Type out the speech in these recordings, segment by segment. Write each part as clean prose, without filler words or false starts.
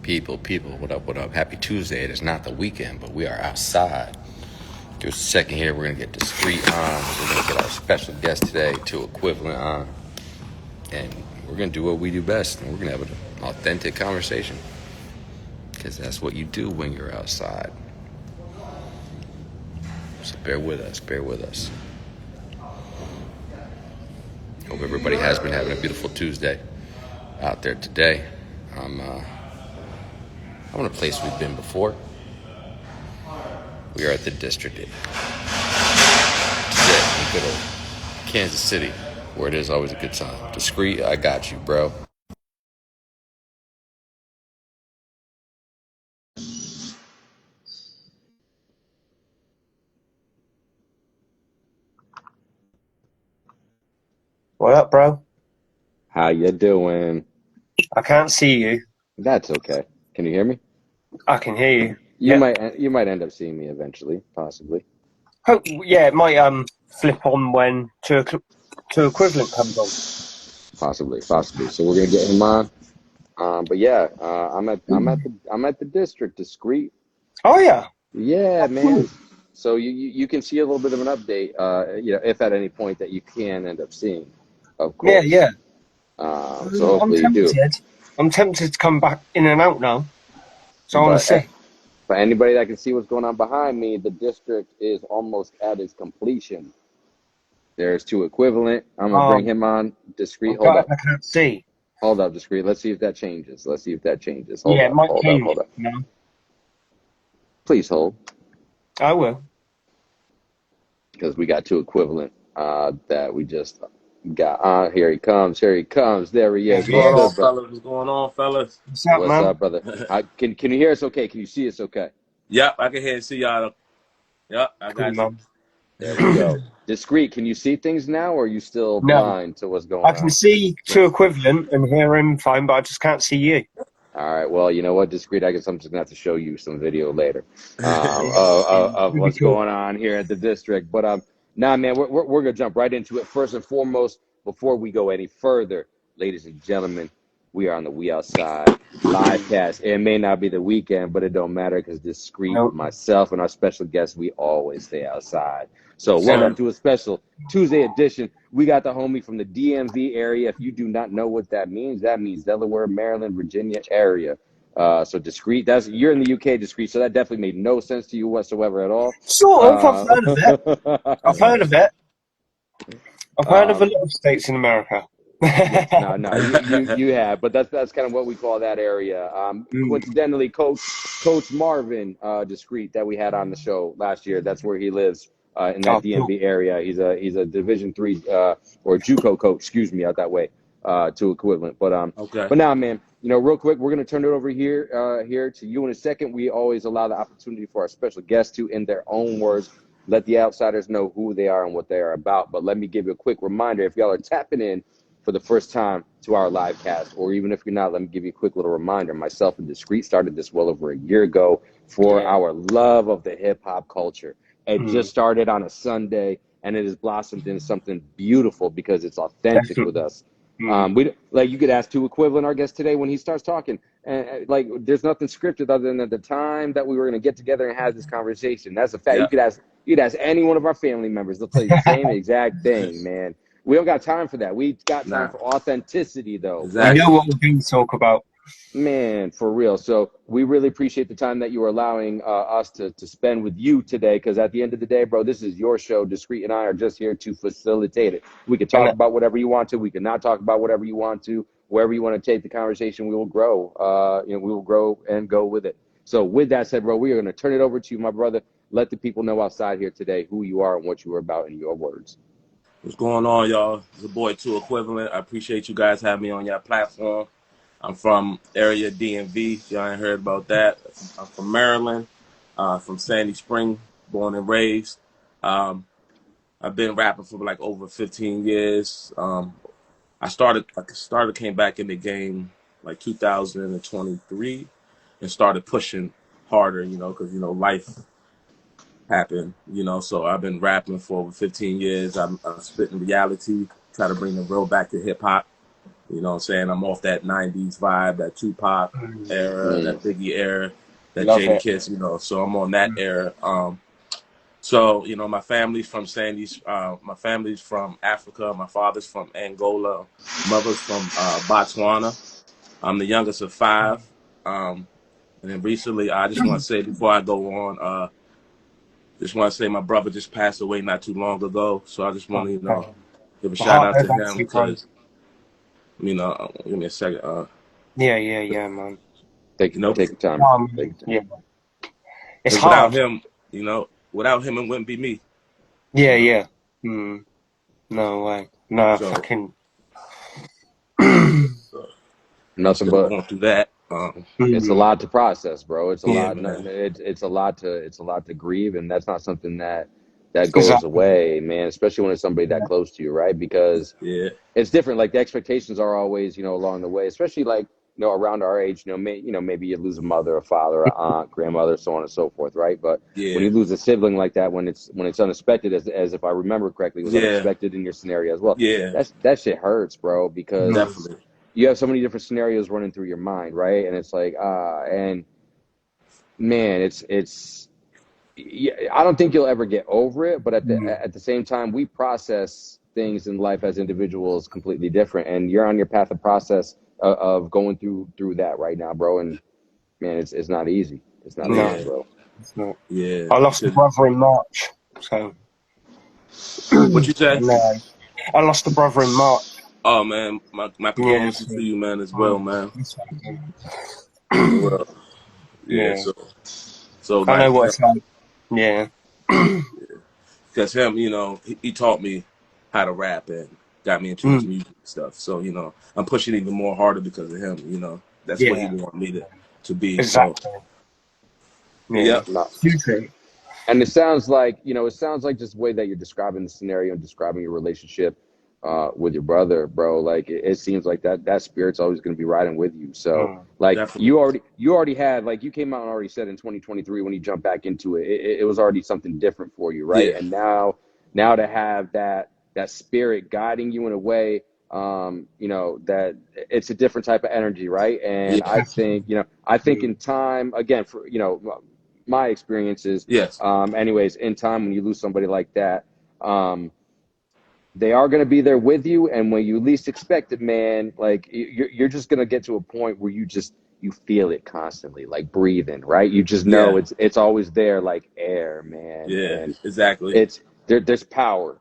People, what up, what up? Happy Tuesday. It is not the weekend, but we are outside. Give us a second here. We're going to get Discreet on. We're going to get our special guest today, to Equivalent on. And we're going to do what we do best. And we're going to have an authentic conversation. Because that's what you do when you're outside. So bear with us, bear with us. Hope everybody has been having a beautiful Tuesday out there today. I'm in a place we've been before. We are at the district today in good old Kansas City, where it is always a good time. Discreet, I got you, bro. What up, bro? How you doing? I can't see you. That's okay. Can you hear me? I can hear you. You Yeah. might end up seeing me eventually, possibly. Yeah, it might flip on when two equivalent comes on. Possibly. So we're gonna get him on. But yeah, I'm at the district discreet. Oh yeah. Yeah, man. So you can see a little bit of an update, if at any point that you can end up seeing, of Yeah, course. yeah. So I'm hopefully you do. tempted. I'm tempted to come back in and out now. So I want to But see. for anybody that can see what's going on behind me, the district is almost at its completion. There's two equivalent. I'm gonna bring him on. Discreet. I'm glad I Hold can't see. up, discreet. Let's see if that changes. Yeah, it might Hold change. up. No, Please hold, I will. because we got two equivalent that we just got on. Here he comes. There he There is. What's he What's going on, good, is. bro? fellas? What's going on, fellas? What's up, What's man? up, brother? Can you hear us okay? Can you see us okay? Yep, I can hear and see y'all. Yep, I Cool, got you. man. There we go. Discreet, can you see things now, or are you still No, blind to what's I going can on? see two equivalent and hear him fine, but I just can't see you. All right. Well, you know what, discreet. I guess I'm just gonna have to show you some video later, Yeah, of really what's cool. going on here at the district. But nah, man, we're gonna jump right into it. First and foremost, before we go any further, ladies and gentlemen, we are on the We Outside live cast. It may not be the weekend, but it don't matter because discreet, No, myself, and our special guests, we always stay outside. So sir. welcome to a special Tuesday edition. We got the homie from the DMV area. If you do not know what that means Delaware, Maryland, Virginia area. So discreet. You're in the UK, discreet. So that definitely made no sense to you whatsoever at all. Sort of. I've heard of it. I've heard of it. I've heard of a um, lot of states in America. yeah, no, you have, but that's kind of what we call that area. Mm. Coincidentally, Coach Marvin, discreet, that we had on the show last year. That's where he lives, in that Oh, cool. DMV area. He's a Division 3 or JUCO coach, excuse me, out that way, to equivalent. Okay. But now, man, real quick, we're gonna turn it over here to you in a second. We always allow the opportunity for our special guests to, in their own words, let the outsiders know who they are and what they are about. But let me give you a quick reminder: if y'all are tapping in for the first time to our live cast, or even if you're not, let me give you a quick little reminder. Myself and Discreet started this well over a year ago for Yeah. our love of the hip hop culture. It Mm. just started on a Sunday, and it has blossomed into something beautiful because it's authentic with Definitely. us. Mm. We like, you could ask two equivalent our guest today when he starts talking, and like, there's nothing scripted other than at the time that we were going to get together and have this conversation. That's a fact. Yep. You'd ask any one of our family members; they'll tell you the same exact thing, man. We don't got time for that. We got time Nah. for authenticity, though. We know Exactly. what we're going to talk about. Man, for real. So we really appreciate the time that you are allowing us to spend with you today, because at the end of the day, bro, this is your show. Discreet and I are just here to facilitate it. We can And talk about whatever you want to. We can not talk about whatever you want to. Wherever you want to take the conversation, we will grow. We will grow and go with it. So with that said, bro, we are going to turn it over to you, my brother. Let the people know outside here today who you are and what you are about in your words. What's going on, y'all? It's your boy, Two Equivalent. I appreciate you guys having me on your platform. I'm from area DMV. If y'all ain't heard about that, I'm from Maryland, from Sandy Spring, born and raised. Um, I've been rapping for like over 15 years. Came back in the game like 2023 and started pushing harder, because, life happened, so I've been rapping for over 15 years. I'm spitting reality, try to bring the real back to hip hop, You know what I'm saying? I'm off that 90s vibe, that Tupac era, that Biggie era, that Love it. Jadakiss, you know. So I'm on that era. So, you know, my family's from my family's from Africa. My father's from Angola. Mother's from Botswana. I'm the youngest of five. And then recently, I just want to say before I go on, just want to say my brother just passed away not too long ago. So I just want to, you know, give a My shout heart out to goes out to him you, bro. because, you know, give me a second. Yeah, man. Take You know, take your time, bro. Take your time. Yeah. It's because without hard. him, you know, without him, it wouldn't be me. Yeah, You know, yeah. No way. No, so, fucking. so I'm Nothing still but going through that. it's a lot to process, bro. It's a Yeah, lot. man. It's a lot to grieve, and that's not something that goes Exactly. away, man. Especially when it's somebody that Yeah. close to you, right? Because Yeah, it's different. Like the expectations are always, along the way, especially like, around our age, maybe you lose a mother, a father, a aunt, grandmother, so on and so forth, right? But when yeah, you lose a sibling like that, when it's unexpected, as if I remember correctly, it was yeah, unexpected in your scenario as well. yeah, That shit hurts, bro, because definitely. you have so many different scenarios running through your mind, right? And it's like, and man, it's yeah, I don't think you'll ever get over it, but at the same time, we process things in life as individuals completely different, and you're on your path of process of going through that right now, bro. And man, it's not easy. It's not easy, No, Yeah, bro. it's not. yeah. I lost a Because brother in March, so what you say? no. I lost a brother in March. Oh man, my Yeah, condolences so, to you, man, as well, man. it's okay. For real. Yeah. Yeah, So I know like what him, it's like. Yeah. because him, you know, he taught me how to rap and got me into this Mm, music stuff. So you know, I'm pushing even more harder because of him. You know, that's what he yeah, wanted me to be. So exactly. Yeah. yep, No. Hugely. And it sounds like just the way that you're describing the scenario and describing your relationship with your brother, bro. Like it seems like that spirit's always going to be riding with you. So like definitely. you already had, like, you came out and already said in 2023 when you jumped back into it was already something different for you, right? Yeah, And now to have that spirit guiding you in a way, that it's a different type of energy, right? And yeah, I think in time, again, for my experiences, yes, anyways, in time, when you lose somebody like that, um, they are going to be there with you, and when you least expect it, man, like you're just going to get to a point where you feel it constantly, like breathing, right? You just know yeah, it's always there, like air, man. yeah, And exactly, it's there's power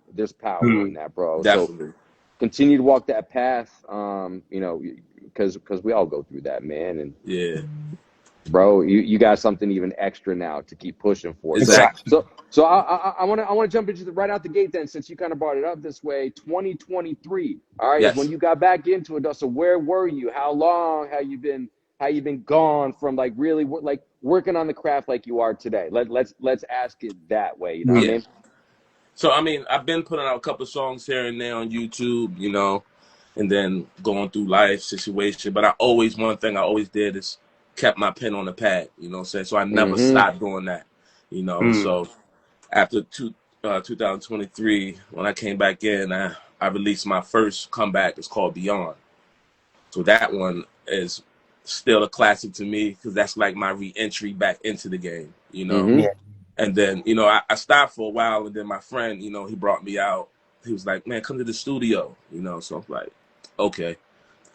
in that, bro. So definitely. continue to walk that path, because we all go through that, man. And Yeah, bro, you got something even extra now to keep pushing for. So exactly. Exactly. so so I want to jump into right out the gate then, since you kind of brought it up this way. 2023, all right, is when Yes. you got back into it. So where were you? How long have you been gone from, like, really like working on the craft like you are today? Let's ask it that way. You know what I Mm, Yeah. mean? So I mean, I've been putting out a couple songs here and there on YouTube, you know, and then going through life situation. But one thing I always did is kept my pen on the pad, you know what I'm saying? So I never Mm-hmm. stopped doing that, you know. mm, So after 2023, when I came back in, I released my first comeback. It's called Beyond. So that one is still a classic to me because that's like my re-entry back into the game, you know. Mm-hmm. yeah. And then, you know, I stopped for a while, and then my friend, you know, he brought me out. He was like, man, come to the studio, you know. So I'm like, okay.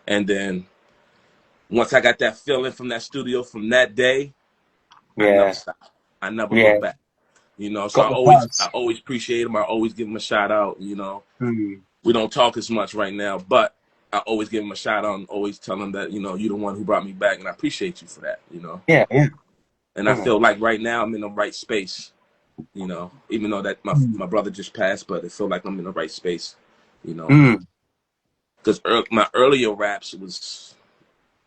And then once I got that feeling from that studio from that day, I never Yeah. stopped. I never Yeah. looked back, you know. So Got the I buzz. always appreciate him. I always give him a shout out, you know. Mm, We don't talk as much right now, but I always give him a shout out and always tell him that, you know, you're the one who brought me back, and I appreciate you for that, you know. yeah, yeah. And I Mm, feel like right now I'm in the right space, you know, even though that mm, my brother just passed, but I feel like I'm in the right space, you know, mm. because my earlier raps was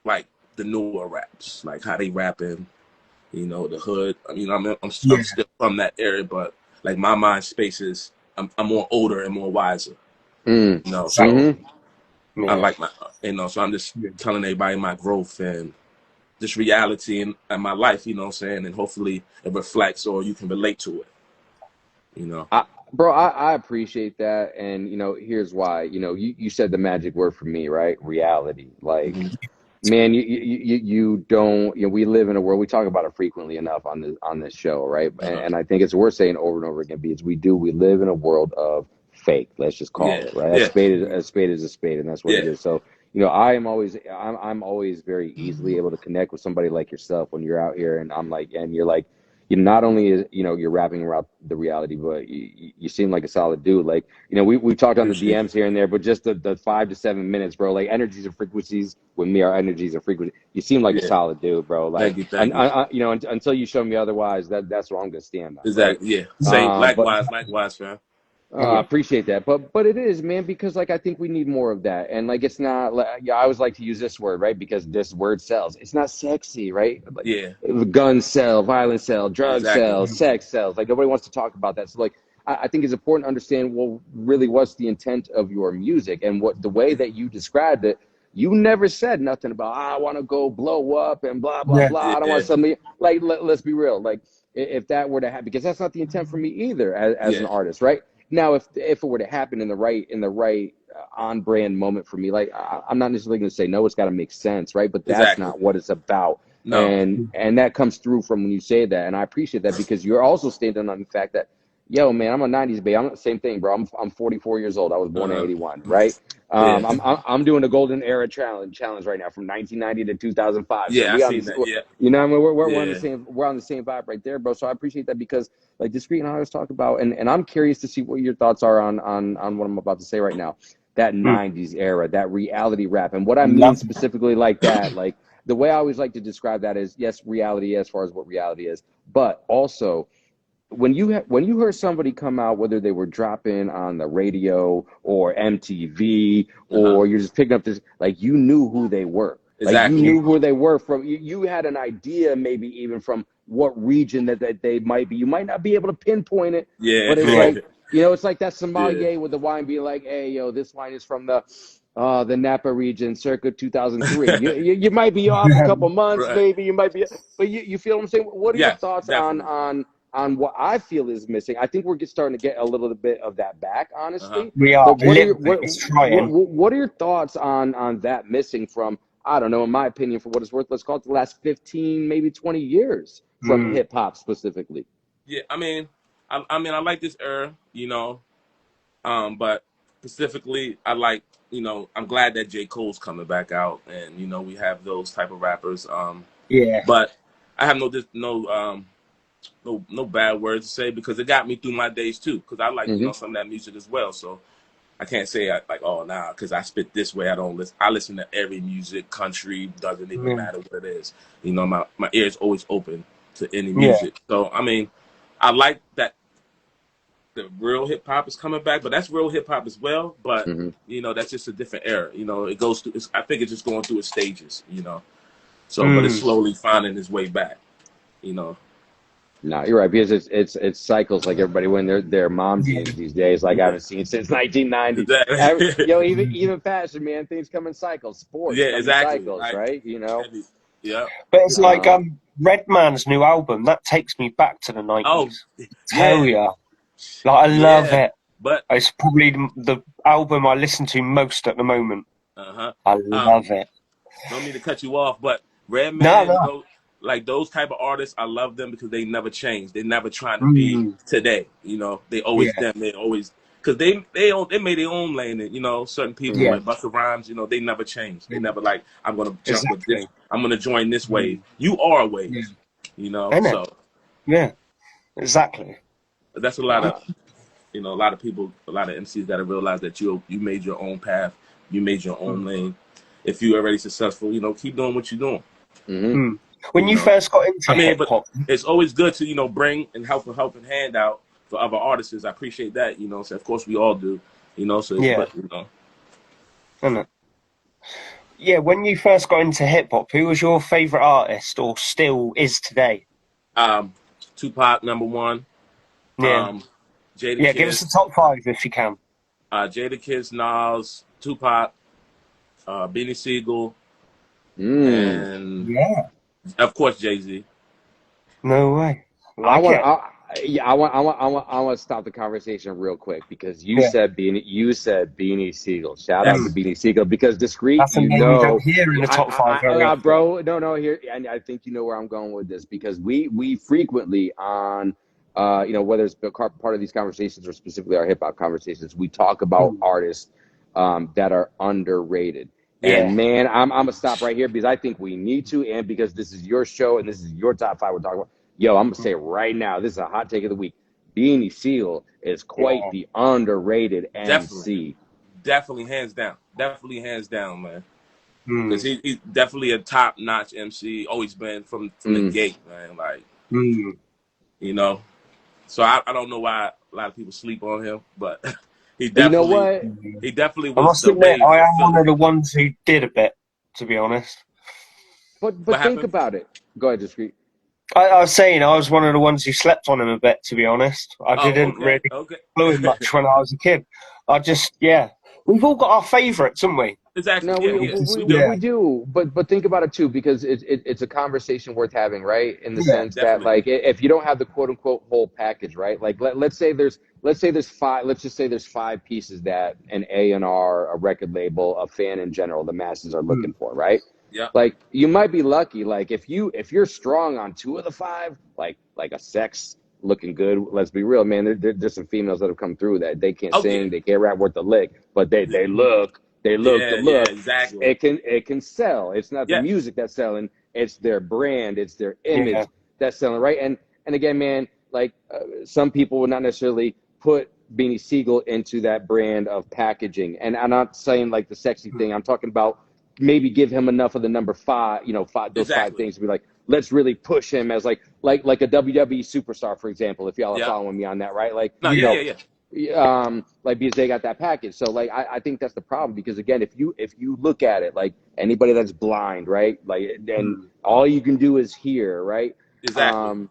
like the newer raps, like how they rapping, you know, the hood. I mean, I'm Yeah. still from that area, but like my mind space is I'm more older and more wiser, Mm. you know. So Mm-hmm. I Yeah. like so I'm just Yeah. telling everybody my growth and just reality in my life, you know what I'm saying, and hopefully it reflects or you can relate to it, you know. Bro, I appreciate that. And, here's why. You said the magic word for me, right? Reality. Like, Hmm. man, you don't, we live in a world, we talk about it frequently enough on this show, right? And, Uh-huh. and I think it's worth saying over and over again because we live in a world of fake, let's just call Yeah, it, right? A yeah, spade is a spade is a spade, and that's what it yeah, is. So, I'm always very easily able to connect with somebody like yourself when you're out here, and you're like, not only is you're rapping around the reality, but you seem like a solid dude. Like, we've talked on the appreciate DMs here and there, but just the 5 to 7 minutes, bro. Like, energies and frequencies with me are energies and frequencies. You seem like a you. Yeah, solid dude, bro. Like, thank you. until you show me otherwise, that's what I'm gonna stand on, right? Exactly. Yeah. Same. But Likewise, fam. I Yeah. appreciate that, but it is, man, because like I think we need more of that, and like it's not like, yeah, I always like to use this word, right? Because this word sells. It's not sexy, right? Like, Yeah. guns sell, violence sell, drugs Exactly. sell, sex sells. Like, nobody wants to talk about that. So like I think it's important to understand, well, really, what's the intent of your music, and what the way that you described it. You never said nothing about, I want to go blow up and blah blah Yeah. blah. I don't want Yeah. somebody like, let's be real, like if that were to happen, because that's not the intent for me either as an Yeah. artist, right? Now, if it were to happen in the right on brand moment for me, like I'm not necessarily going to say no. It's got to make sense, right? But that's Exactly. not what it's about, No. and that comes through from when you say that, and I appreciate that because you're also standing on the fact that, yo, man, I'm a '90s baby. I'm the same thing, bro. I'm 44 years old. I was born in Uh-huh. '81, right? Yeah. I'm doing the golden era challenge right now from 1990 to 2005. So Yeah. I we on seen this, that. Yeah. what I mean, we're on the Yeah. same vibe right there, bro. So I appreciate that because like Discreet and I always talk about, and I'm curious to see what your thoughts are on what I'm about to say right now. That Mm. 90s era, that reality rap. And what I mean Love specifically like that, like the way I always like to describe that is, yes, reality as far as what reality is, but also when you heard somebody come out, whether they were dropping on the radio or MTV, Uh-huh. or you're just picking up this, like, you knew who they were. Like, you Exactly. knew who they were from. You had an idea, maybe even from what region that they might be. You might not be able to pinpoint it, Yeah. but it's Yeah. like, it's like that Yeah. sommelier with the wine being like, hey, yo, this wine is from the Napa region, circa 2003. You might be off a couple months, Right. maybe you might be, but you feel what I'm saying. What are your Yes. thoughts on Definitely. what I feel is missing? I think we're starting to get a little bit of that back, Uh-huh. honestly. We are But a little bit. It's trying. what are your thoughts on that missing from, I don't know, in my opinion, for what it's worth, let's call it the last 15, maybe 20 years from Mm. hip hop specifically. Yeah. I like this era. But specifically, I'm glad that J. Cole's coming back out, and we have those type of rappers. Yeah. But I have no bad words to say because it got me through my days too. Because I like Mm-hmm. some of that music as well. So I can't say like, oh nah, because I spit this way. I don't listen. I listen to every music. Country doesn't even Yeah. matter what it is. My ear is always open to any Yeah. music. So I like that the real hip hop is coming back, but that's real hip hop as well. But Mm-hmm. that's just a different era. It goes through. I think it's just going through its stages. So, but it's Mm. slowly finding its way back. You know. No, you're right, because it's cycles, like everybody when their mom Yeah. jeans these days, like I Yeah. haven't seen since 1990. Exactly. Even fashion, man, things come in cycles. Sports Yeah. come in Exactly. cycles, Like. right? Yeah. But it's like Uh, Redman's new album that takes me back to the Oh. 90s. Tell Yeah. ya, like I love Yeah. it. But. It's probably the album I listen to most at the moment. Uh huh. I Um. love it. Don't mean to cut you off, but No, Redman, no. those type of artists, I love them because they never change. They're never trying to be Mm. today. They always Yeah. them. They always because they made their own lane. And certain people mhm. Yeah. like Busta Rhymes, they never change. They never like I'm gonna jump with this. Exactly. I'm gonna join this wave. Mm. You are a wave. Yeah. Isn't it? So Yeah. Exactly. that's a lot of a lot of people, a lot of MCs got to realize that you made your own path. You made your own Mm. lane. If you're already successful, keep doing what you're doing. Mhm. Mm. When You you know. first got into hip But hop, it's always good to bring and help a helping hand out for other artists. I appreciate that. So of course we all do. So yeah, but isn't it? Yeah, when you first got into hip hop, who was your favorite artist, or still is today? um, Tupac number one, Yeah, um, Jada yeah. Give us Kiss, the top five if you can. Jada Kiss, Nas, Tupac, Beanie Siegel, Mm. and Yeah. of course Jay-Z. No way. I Like want it. Yeah, I want to stop the conversation real quick because you Yeah. said Beanie Siegel. Shout out to Mm. That's Beanie Siegel because Discreet, That's a you name you don't know, hear in the top five very often. bro, no, here, and I think you know where I'm going with this because we frequently on, whether it's part of these conversations or specifically our hip hop conversations, we talk about Mm. artists that are underrated. yeah, And Yeah. man, I'm gonna stop right here because I think we need to, and because this is your show and this is your top five we're talking about. Yo, I'm gonna say it right now. This is a hot take of the week. Beanie Seal is quite Yeah. the underrated definitely, MC. definitely hands down, man. Because Mm. he's definitely a top notch MC. Always been from the Mm. gate, man. Like Mm. you know. So I don't know why a lot of people sleep on him, but he You know definitely what? Mm. I was must the admit, wave I of am one Philly. of the ones who did a bit, to be honest. What But think happened? about it. Go ahead, Discreet. I was saying I was one of the ones who slept on him a bit, to be honest. I Oh, didn't okay, really okay. follow him much when I was a kid. I just, yeah. We've all got our favourites, haven't we? Exactly. No, Yeah, we We yeah, we, we just, we, do. yeah. we do, but think about it too, because it's a conversation worth having, right? In the Yeah. sense that, Definitely. like, if you don't have the quote unquote whole package, right? Like, let's say there's five, let's just say there's five pieces that an A&R, a record label, a fan in general, the masses are Mm. looking for, right? Yep. Like, you might be lucky, like if you're strong on two of the five, like a sex looking good. Let's be real, man. There's some females that have come through that they can't Oh yeah. sing, they can't rap worth a lick, but they Mm. look. They look the Yeah, yeah, look, exactly. it can sell. It's not the Yes. music that's selling, it's their brand, it's their Yeah. image that's selling, right? And again, man, like some people would not necessarily put Beanie Siegel into that brand of packaging. And I'm not saying like the sexy Mm. thing. I'm talking about maybe give him enough of the number five, those five Exactly. things to be like, let's really push him as like a WWE superstar, for example, if y'all are Yep. following me on that, right? Like, No, Yeah. yeah. like because they got that package. So like I think that's the problem because again, if you look at it like anybody that's blind, right? Like and Mm. all you can do is hear, right? Exactly. Um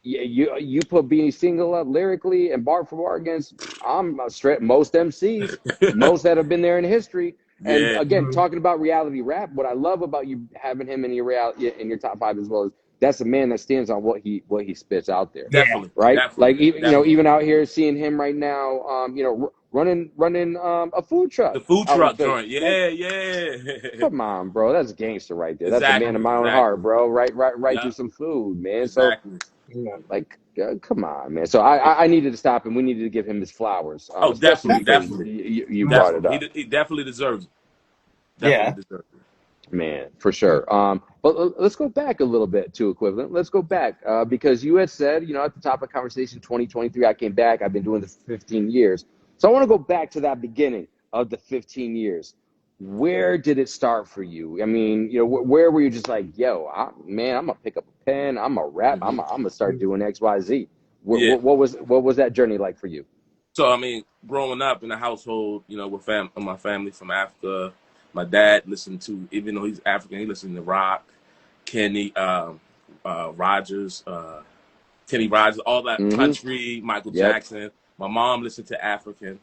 you put Beanie Single up lyrically and bar for bar against I'm straight most MCs, most that have been there in history. And Yeah, again, Mm. talking about reality rap, what I love about you having him in your in your top five as well is that's a man that stands on what he spits out there, Yeah. definitely, right? Like definitely, even definitely. even out here seeing him right now, running a food The truck food out in truck Philly. joint. Like, Yeah, yeah. come on, bro, that's gangster right there. That's a man of Exactly, my own heart, exactly. bro. Right through Yeah, some food, man. So exactly. Yeah. like, come on, man. So I needed to stop him. We needed to give him his flowers, Oh, especially definitely, because definitely, you Mm. brought it definitely. up. He definitely deserves it. Definitely Yeah. deserves it. Man, for sure. But let's go back a little bit to equivalent. Let's go back because you had said, at the top of the conversation, 2023, I came back. I've been doing this for 15 years. So I want to go back to that beginning of the 15 years. Where did it start for you? I mean, where were you just like, yo, man, I'm gonna pick up a pen, I'm gonna rap, I'm Hmm. gonna start Mm. doing X, Y, Z. Yeah. What was that journey like for you? So I mean, growing up in a household, with my family from Africa, my dad listened to, even though he's African, he listened to rock, Kenny, Rogers, Kenny Rogers, all that Mm-hmm. country, Michael Yep. Jackson. My mom listened to African.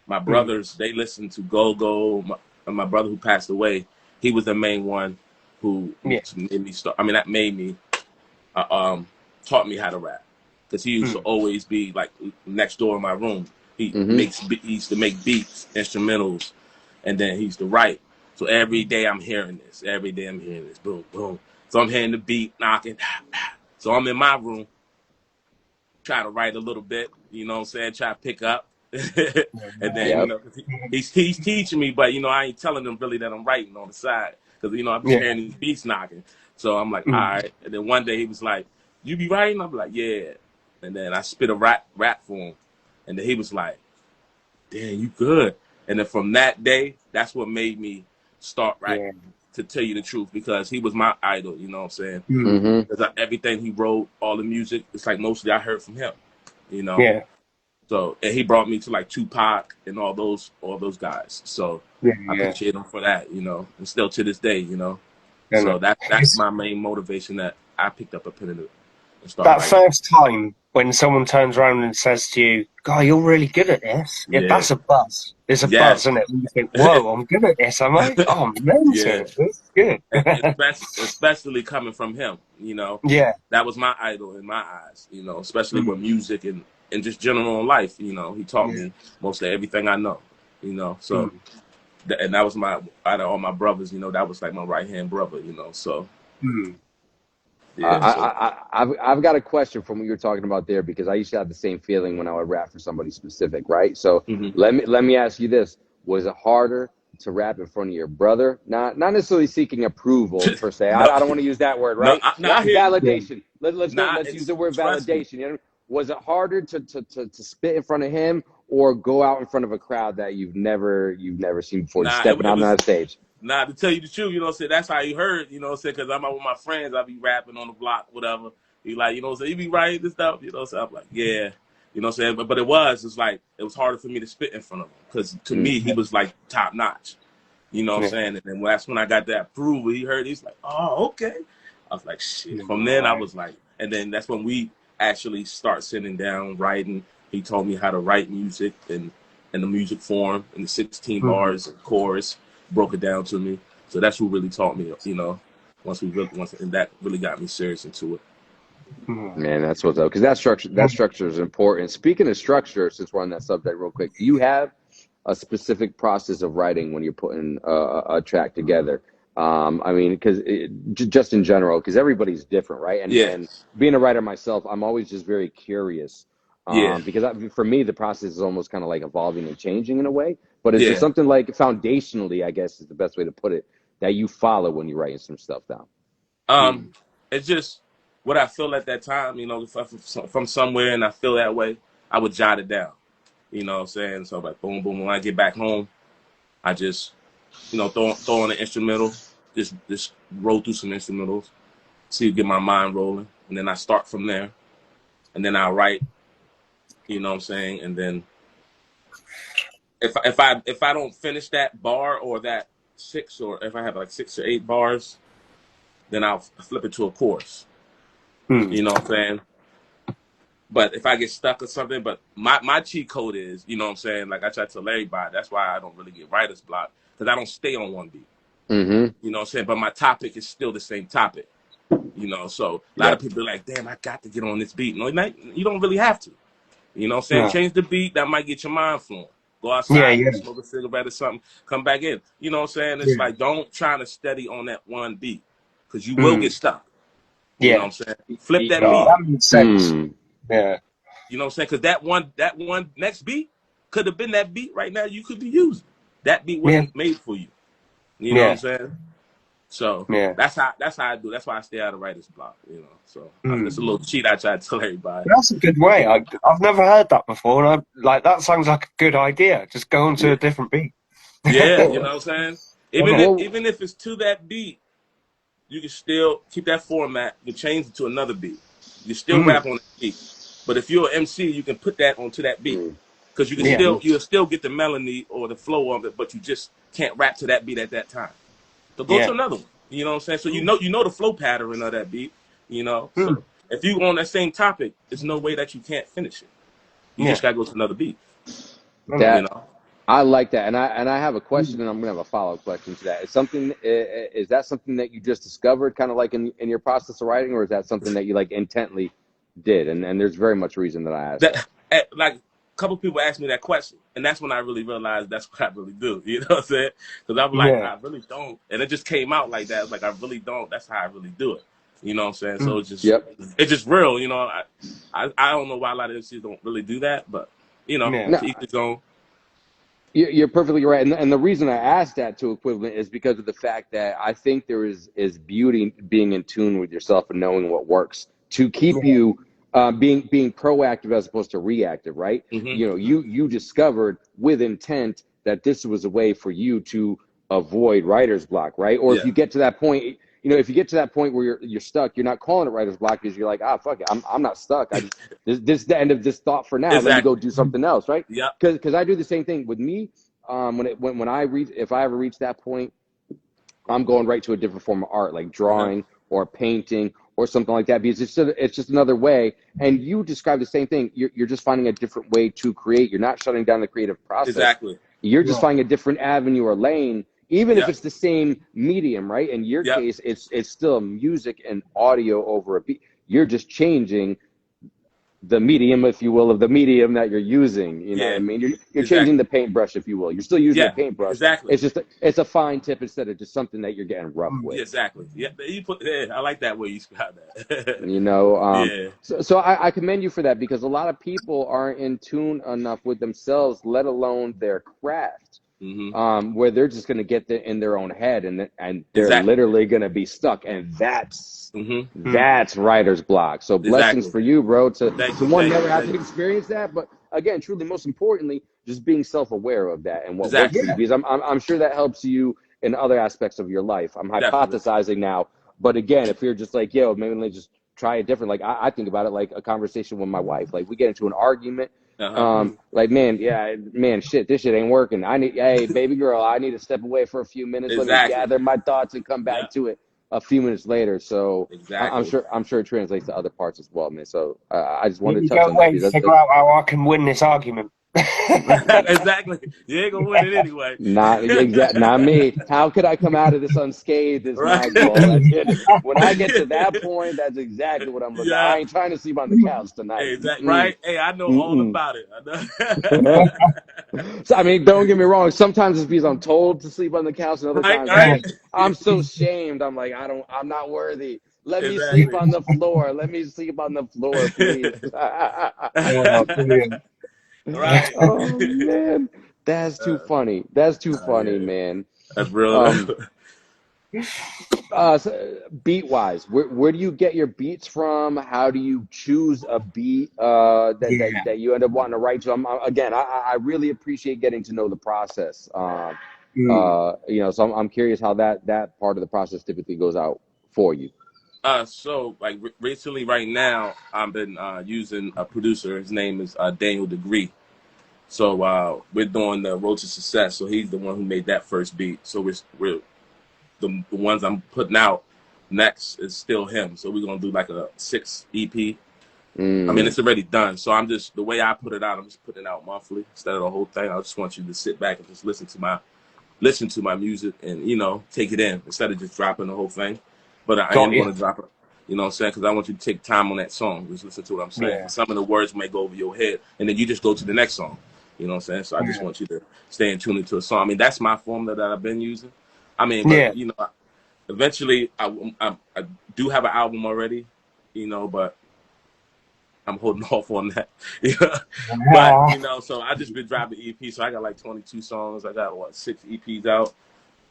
My Mm. brothers, they listened to Go-Go. My brother who passed away, he was the main one who Yeah. made me start. I mean, that made me, uh, um, taught me how to rap. Because he used to Mm. always be like next door in my room. Mm-hmm. He used to make beats, instrumentals, and then he used to write. So every day I'm hearing this. Every day I'm hearing this. Boom, boom. So I'm hearing the beat knocking. So I'm in my room try to write a little bit, you know what I'm saying, try to pick up. And then, Yep. 'cause he's teaching me, but, I ain't telling him really that I'm writing on the side because, I'm just Yeah. hearing these beats knocking. So I'm like, all Mm. right. And then one day he was like, you be writing? I'm like, yeah. And then I spit a rap for him. And then he was like, damn, you good. And then from that day, that's what made me start Yeah. writing, to tell you the truth, because he was my idol, you know what I'm saying? Mm. Mm-hmm. Because everything he wrote, all the music, it's like mostly I heard from him, you know. Yeah. So and he brought me to like Tupac and all those guys. So Yeah. I Yeah. appreciate him for that, and still to this day, And So that's my main motivation that I picked up a pen and start that writing. first time when someone turns around and says to you, "God, you're really good at this," Yeah. that's a buzz. It's a buzz, Yes. isn't it? When you think, "Whoa, I'm good at this, am I? Oh, I'm meant Yeah. to." Good. especially coming from him. You know, Yeah. that was my idol in my eyes. You know, especially Mm. with music and just general in life. You know, he taught Yeah. me mostly everything I know. You know, so Mm. and that was my out of all my brothers. You know, that was like my right hand brother. You know, so Mm. yeah. So I've got a question from what you're talking about there, because I used to have the same feeling when I would rap for somebody specific, right? So hmm let me ask you this: was it harder to rap in front of your brother? Not necessarily seeking approval per se. no, I don't want to use that word, no, right? no. I hear you. Yeah. Validation. Let's go. Nah, Let's use it's the word trust me. validation. You know, was it harder to spit in front of him, or go out in front of a crowd that you've never seen before, just Nah, stepping it on was. that stage? Nah, to tell you the truth, you know what I'm saying? That's how you heard, you know what I'm saying? Because I'm out with my friends, I be rapping on the block, whatever. He like, you know what I'm saying? You be writing this stuff, you know what I'm saying? I'm like, yeah. You know what I'm saying? But it's like, it was harder for me to spit in front of him. Because to Mm. me, he was like top notch. You know what I'm Yeah. saying? And then that's when I got that approval. He heard, he's like, oh, okay. I was like, shit. From then, I was like, and then that's when we actually start sitting down, writing. He told me how to write music and the music form and the 16 Mm. bars and chorus, broke it down to me. So that's who really taught me, you know, and that really got me serious into it. Mm. Man, that's what's up. Because that structure is important. Speaking of structure, since we're on that subject, real quick, do you have a specific process of writing when you're putting a track together? I mean, because just in general, because everybody's different, right? And Yeah, and being a writer myself, I'm always just very curious. yeah, Because for me, the process is almost kind of like evolving and changing in a way. But is there yeah. something like foundationally, I guess is the best way to put it, that you follow when you're writing some stuff down? Mm. It's just what I feel at that time, you know, if I'm from somewhere and I feel that way, I would jot it down. You know what I'm saying? So like boom, boom. When I get back home, I just, you know, throw on an instrumental, just roll through some instrumentals, see get my mind rolling, and then I start from there, and then I write. You know what I'm saying? And then if I don't finish that bar or that six, or if I have like 6 or 8 bars, then I'll flip it to a chorus. Mm. You know what I'm saying? But if I get stuck or something, but my cheat code is, you know what I'm saying? Like I try to tell everybody, that's why I don't really get writer's block, because I don't stay on one beat. Mm-hmm. You know what I'm saying? But my topic is still the same topic. You know, so a lot of Yep. people are like, damn, I got to get on this beat. No, you don't really have to. You know what I'm saying? No. Change the beat, that might get your mind flowing. Go Yeah. outside, Yeah. smoke a cigarette or something, come back in. You know what I'm saying? It's Yeah. like, don't try to steady on that one beat, because you will Mm. get stuck. You know Yeah. what I'm saying? Flip that No, beat. that makes sense. Mm. Yeah. You know what I'm saying? Because that one next beat could have been that beat right now you could be using. That beat Yeah. wasn't made for you. You know what I'm Yeah. saying? So Yeah. that's how I do. That's why I stay out of writer's block. You know, so that's a Mm. little cheat I try to tell everybody. That's a good way. I've never heard that before, and I like that. Sounds like a good idea. Just go on to Yeah, a different beat. yeah. You know what I'm saying? Even if Well, even if it's to that beat, you can still keep that format. You change it to another beat. You still Mm. rap on that beat. But if you're an MC, you can put that onto that beat, mm, because you can Yeah. mm-hmm. you'll still get the melody or the flow of it, but you just can't rap to that beat at that time. So go to Yeah. another one. You know what I'm saying? So Mm. you know the flow pattern of that beat. You know, Mm. so if you on that same topic, there's no way that you can't finish it. You Yeah. just gotta go to another beat. Mm. You That know, I like that, and I have a Mm. question, and I'm gonna have a follow-up question to that. Is that something that you just discovered, kind of like in your process of writing, or is that something that you like intently did? And there's very much reason that I asked that. that like a couple people asked me that question, and that's when I really realized that's what I really do. You know what I'm saying? Because I'm like, Yeah. I really don't, and it just came out like that. It's like I really don't. That's how I really do it. You know what I'm saying? So Mm. Yep. it's just real. You know, I don't know why a lot of MCs don't really do that, but you know, Yeah. No, to each his own. you're perfectly right, and the reason I asked that to equivalent is because of the fact that I think there is beauty being in tune with yourself and knowing what works to keep Yeah. you being proactive as opposed to reactive, right? hmm You know, you discovered with intent that this was a way for you to avoid writer's block, right? Or if Yeah, you get to that point, if you get to that point where you're stuck, you're not calling it writer's block because you're like, fuck it, I'm not stuck. I just this is the end of this thought for now. Let me go exactly. do something else, right? Yep. Because I do the same thing with me. When I reach, if I ever reach that point, I'm going right to a different form of art, like Uh-huh. drawing or painting or something like that, because it's just another way. And you describe the same thing. You're just finding a different way to create. You're not shutting down the creative process. Exactly. You're just Yeah. finding a different avenue or lane even if Yeah. it's the same medium, right? In your Yep. case, it's still music and audio over a beat. You're just changing the medium, if you will, of the medium that you're using. You know what I Yeah. mean? You're changing Exactly. the paintbrush, if you will. You're still using a Yeah. paintbrush. Exactly. It's just it's a fine tip instead of just something that you're getting rough Mm. with. Yeah, exactly. Yeah. You put. Yeah, I like that way you describe that. You know, Yeah. so I commend you for that, because a lot of people aren't in tune enough with themselves, let alone their craft, Mm-hmm. where they're just going to get in their own head, and they're Exactly. literally going to be stuck, and Mm-hmm. Mm. that's writer's block. So blessings Exactly. for you, bro, to Thank you. one, Thank never you. have Thank to you. experience that, but again, truly, most importantly, just being self-aware of that and what works Exactly. for you, Yeah. because I'm sure that helps you in other aspects of your life. I'm Definitely. hypothesizing now, but again, if you're just like, yo, maybe let's just try it different. Like I think about it like a conversation with my wife. Like we get into an argument. Uh-huh. Mm. Like, man, yeah, man, shit, this shit ain't working. Hey, baby girl, I need to step away for a few minutes. Let me Exactly. gather my thoughts and come Yeah. back to it a few minutes later. So Exactly. I'm sure it translates to other parts as well, man. So I just Let wanted me to touch go on that away and because figure out how I can win this argument. Exactly. You ain't gonna win it anyway. not me. How could I come out of this unscathed? Is Right. my goal. That's it. When I get to that point, that's exactly what I'm looking at. Yeah. I ain't trying to sleep on the couch tonight. Exactly. Mm-mm. Right. Hey, I know all Mm-mm. about it. I know. So I mean, don't get me wrong. Sometimes it's because I'm told to sleep on the couch, and other Right. times Right. I'm so shamed. I'm like, I'm not worthy. Let me sleep Exactly. on the floor. Let me sleep on the floor, please. Oh, brilliant. Right. Oh man, that's too Uh, funny. That's too funny, yeah. man. That's real. Um, so beat wise, where do you get your beats from? How do you choose a beat Yeah. that you end up wanting to write to? Again, I really appreciate getting to know the process. Mm. You know, so I'm curious how that part of the process typically goes out for you. So like recently, right now, I've been using a producer. His name is Daniel Degree. So we're doing the Road to Success. So he's the one who made that first beat. So we're the ones I'm putting out next is still him. So we're gonna do like a 6 EP. I mean, Mm, it's already done. So I'm just the way I put it out. I'm just putting it out monthly instead of the whole thing. I just want you to sit back and just listen to my music and take it in instead of just dropping the whole thing. But I Got am you. going to drop it. You know what I'm saying? Because I want you to take time on that song. Just listen to what I'm saying. Yeah. Because some of the words may go over your head, and then you just go to the next song. You know what I'm saying? So I just Yeah. want you to stay in tune into a song. I mean, that's my formula that I've been using. I mean, but Yeah. eventually I do have an album already. But I'm holding off on that. Yeah. But Ah, so I just been dropping EP. So I got like 22 songs. I got 6 EPs out.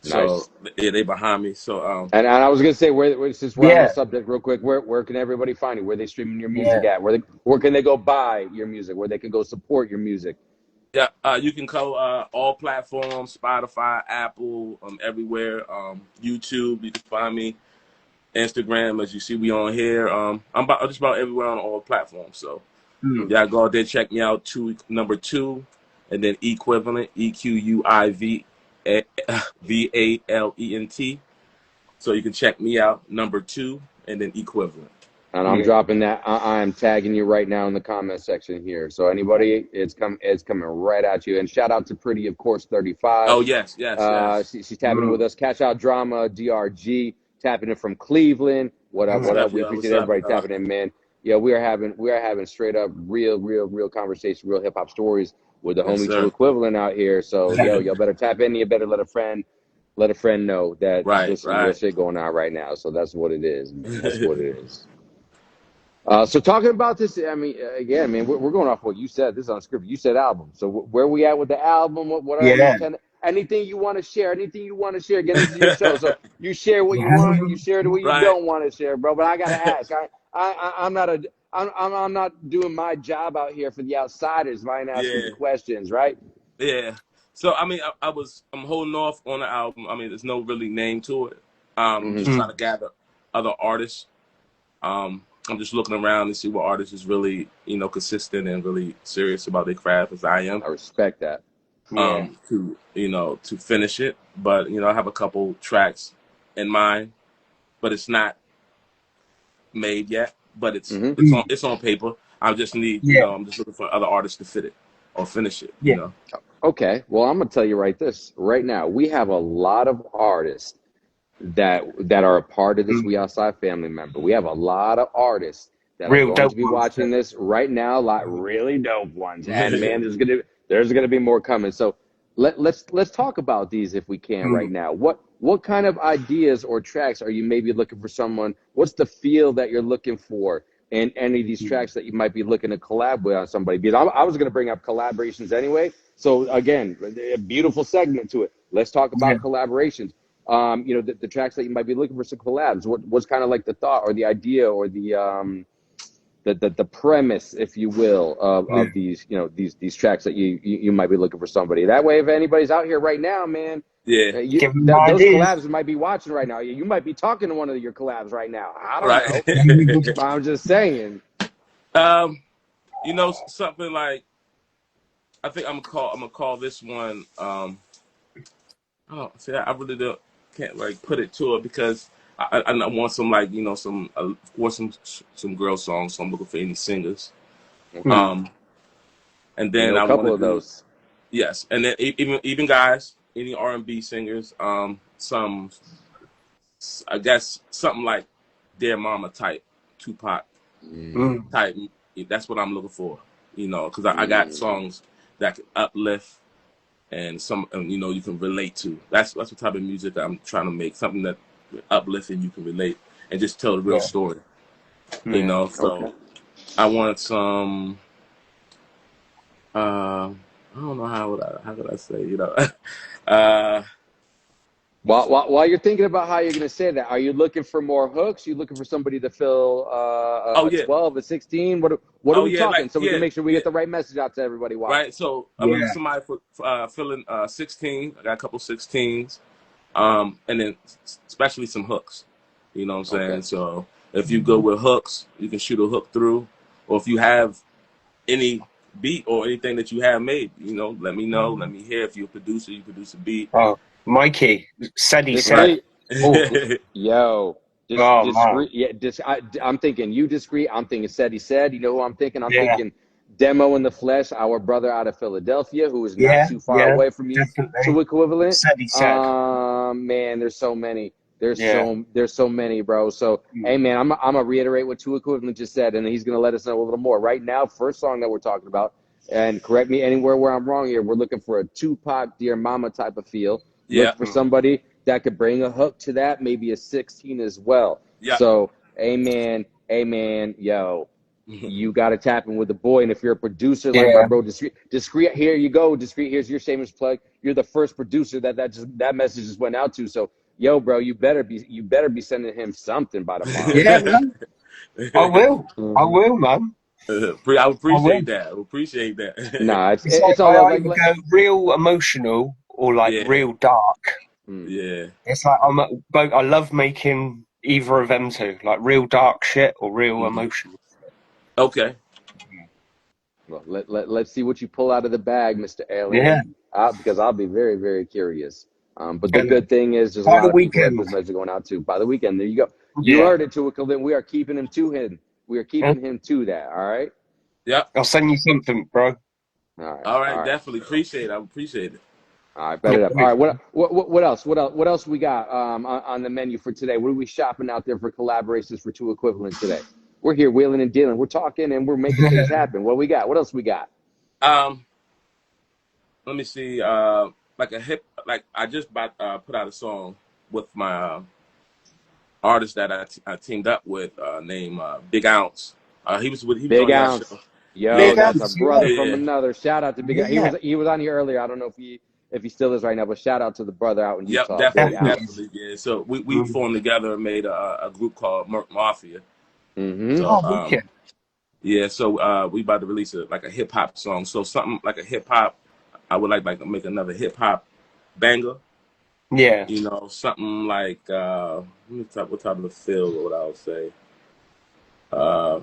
So nice. yeah, they behind me. So And I was gonna say, since we're on yeah. this subject, real quick, where can everybody find you? Where they streaming your music Yeah. at? Where can they go buy your music? Where they can go support your music? yeah, you can go all platforms, Spotify, Apple, everywhere. YouTube, you can find me. Instagram, as you see, we on here. Just about everywhere on all platforms. So Mm. y'all go out there, check me out. Number two, and then equivalent, EQUIVALENT. So you can check me out. Number two, and then equivalent. And I'm Yeah. dropping that. I am tagging you right now in the comment section here. So anybody, it's coming right at you. And shout out to Pretty, of course, 35. Oh yes, yes, yes. She's tapping in Mm. with us. Cash Out Drama, DRG, tapping in from Cleveland. What up? Most What Mm. up? We definitely. What's appreciate up, everybody y'all? tapping in, man. Yeah, we are having straight up real conversation, real hip hop stories with the Yes, homie True sir. Equivalent out here. So y'all better tap in. You better let a friend know that Right, there's some real right. shit going on right now. So that's what it is, man. That's what it is. So talking about this, I mean, again, man, we're going off what you said. This is unscripted. You said album. So where we at with the album? What are we Yeah. intending? Anything you want to share? Anything you want to share? Again, this is your show, so you share what you want and you share what you Right. don't want to share, bro. But I gotta ask. I'm not I'm not doing my job out here for the outsiders. If I ain't asking the Yeah, questions, right? yeah. So I mean, I'm holding off on the album. I mean, there's no really name to it. I'm Hmm. just trying Mm. to gather other artists. I'm just looking around to see what artists is really, consistent and really serious about their craft as I am. I respect that. Yeah. To finish it, but I have a couple tracks in mind, but it's not made yet. But it's Hmm. it's on Mm. it's on paper. I just need, Yeah. I'm just looking for other artists to fit it or finish it. Yeah. Okay, well, I'm gonna tell you right now. We have a lot of artists that are a part of this We Outside family member. We have a lot of artists that are Real going dope to be ones watching too. this right now, like really dope ones. And man, there's gonna be more coming. So let's talk about these if we can right Mm. now. What kind of ideas or tracks are you maybe looking for someone? What's the feel that you're looking for in any of these tracks that you might be looking to collab with on somebody? Because I was gonna bring up collaborations anyway. So again, a beautiful segment to it. Let's talk Yeah. about collaborations. The tracks that you might be looking for some collabs. What's kind of like the thought or the idea or the premise, if you will, Yeah. of these these tracks that you might be looking for somebody. That way, if anybody's out here right now, man, Yeah. Give me those ideas. collabs might be watching right now. You might be talking to one of your collabs right now. I don't Right. know, but I'm just saying. um, something like I think I'm gonna call this one. Oh, see, I really can't like put it to it because I want some like some or some girl songs. So I'm looking for any singers. Mm. Okay, Um, and we then know a I want couple to of do those. yes, and then even guys, any R&B singers. Some I guess something like Dear Mama type, Tupac Mm, Mm. type. That's what I'm looking for. Because I got mm, songs that can uplift and you can relate to. That's what type of music I'm trying to make. Something that uplifts and you can relate and just tell the real Yeah. story. Yeah. okay. So I want some. I don't know how could I say uh, While you're thinking about how you're going to say that, are you looking for more hooks? Are you looking for somebody to fill oh a yeah, 12, a 16? What are oh we yeah, talking? like So we can yeah, make sure we yeah. get the right message out to everybody watching. Right. So I'm looking for Yeah. somebody for filling 16. I got a couple 16s. And then especially some hooks. You know what I'm Okay. saying? So if you go with hooks, you can shoot a hook through. Or if you have any beat or anything that you have made, let me know. Let me hear. If you're a producer, you produce a beat. Oh, Mikey said he said. Right. Discreet. Oh, Yo, oh man. discreet. Yeah, I'm thinking you discreet. I'm thinking said he said. You know who I'm thinking? I'm Yeah. thinking Demo in the Flesh, our brother out of Philadelphia, who is not Yeah. too far Yeah. away from you. Definitely. To equivalent. Said he said. Man, there's so many. Yeah. There's so many, bro. So Mm. hey, man, I'm gonna reiterate what Two Equivalent just said, and he's gonna let us know a little more. Right now, first song that we're talking about, and correct me anywhere where I'm wrong here. We're looking for a Tupac, Dear Mama type of feel. Yeah. Looking for Mm. somebody that could bring a hook to that, maybe a 16 as well. Yeah. So, amen, yo, you got to tap in with the boy. And if you're a producer like my Yeah. bro, discreet, here you go. Discreet, here's your shameless plug. You're the first producer that message just went out to. So, yo, bro, you better be sending him something by tomorrow. Yeah, man. I will. I Mm-hmm. will, man. I I will. appreciate that. I appreciate that. Nah, It's it's like all I love. either go real emotional or like Yeah. real dark. Mm, Yeah. It's like both. I love making either of them two, like real dark shit or real Mhm. emotional. Okay. well, let's see what you pull out of the bag, Mr. Yeah. Alien, because I'll be very, very curious. But the And good thing is there's a by the lot of people that weekend. this message going out to. By the weekend, there you go. You Yeah. heard it, to a We are keeping him to him. We are Yeah. keeping him to that. All right. Yep. I'll send you something, bro. All right. All All right. right. Definitely appreciate it. I appreciate it. All right. Bet Yeah. it up. All right. What else? What else we got on the menu for today? What are we shopping out there for collaborations for Two Equivalent today? We're here wheeling and dealing. We're talking and we're making things happen. What we got? What else we got? Um, Let me see. Like like I just put out a song with my artist that I teamed up with, named Big Ounce. He was Big on your show. Ounce. Yeah, Yo, Big that's a Ants, yeah. brother from yeah, another. Shout out to Big Ounce. Yeah. He was on here earlier. I don't know if he still is right now, but shout out to the brother out in yep, Utah, Big definitely, Ounce. Definitely. definitely, yeah. So we Mm. formed together and made a group called Merc Mafia. Mm-hmm. So Oh, wicked. yeah, so we about to release like a hip hop song. So something like a hip hop. I would like make another hip hop banger. Yeah. Something like what type of feel would I would say? Uh,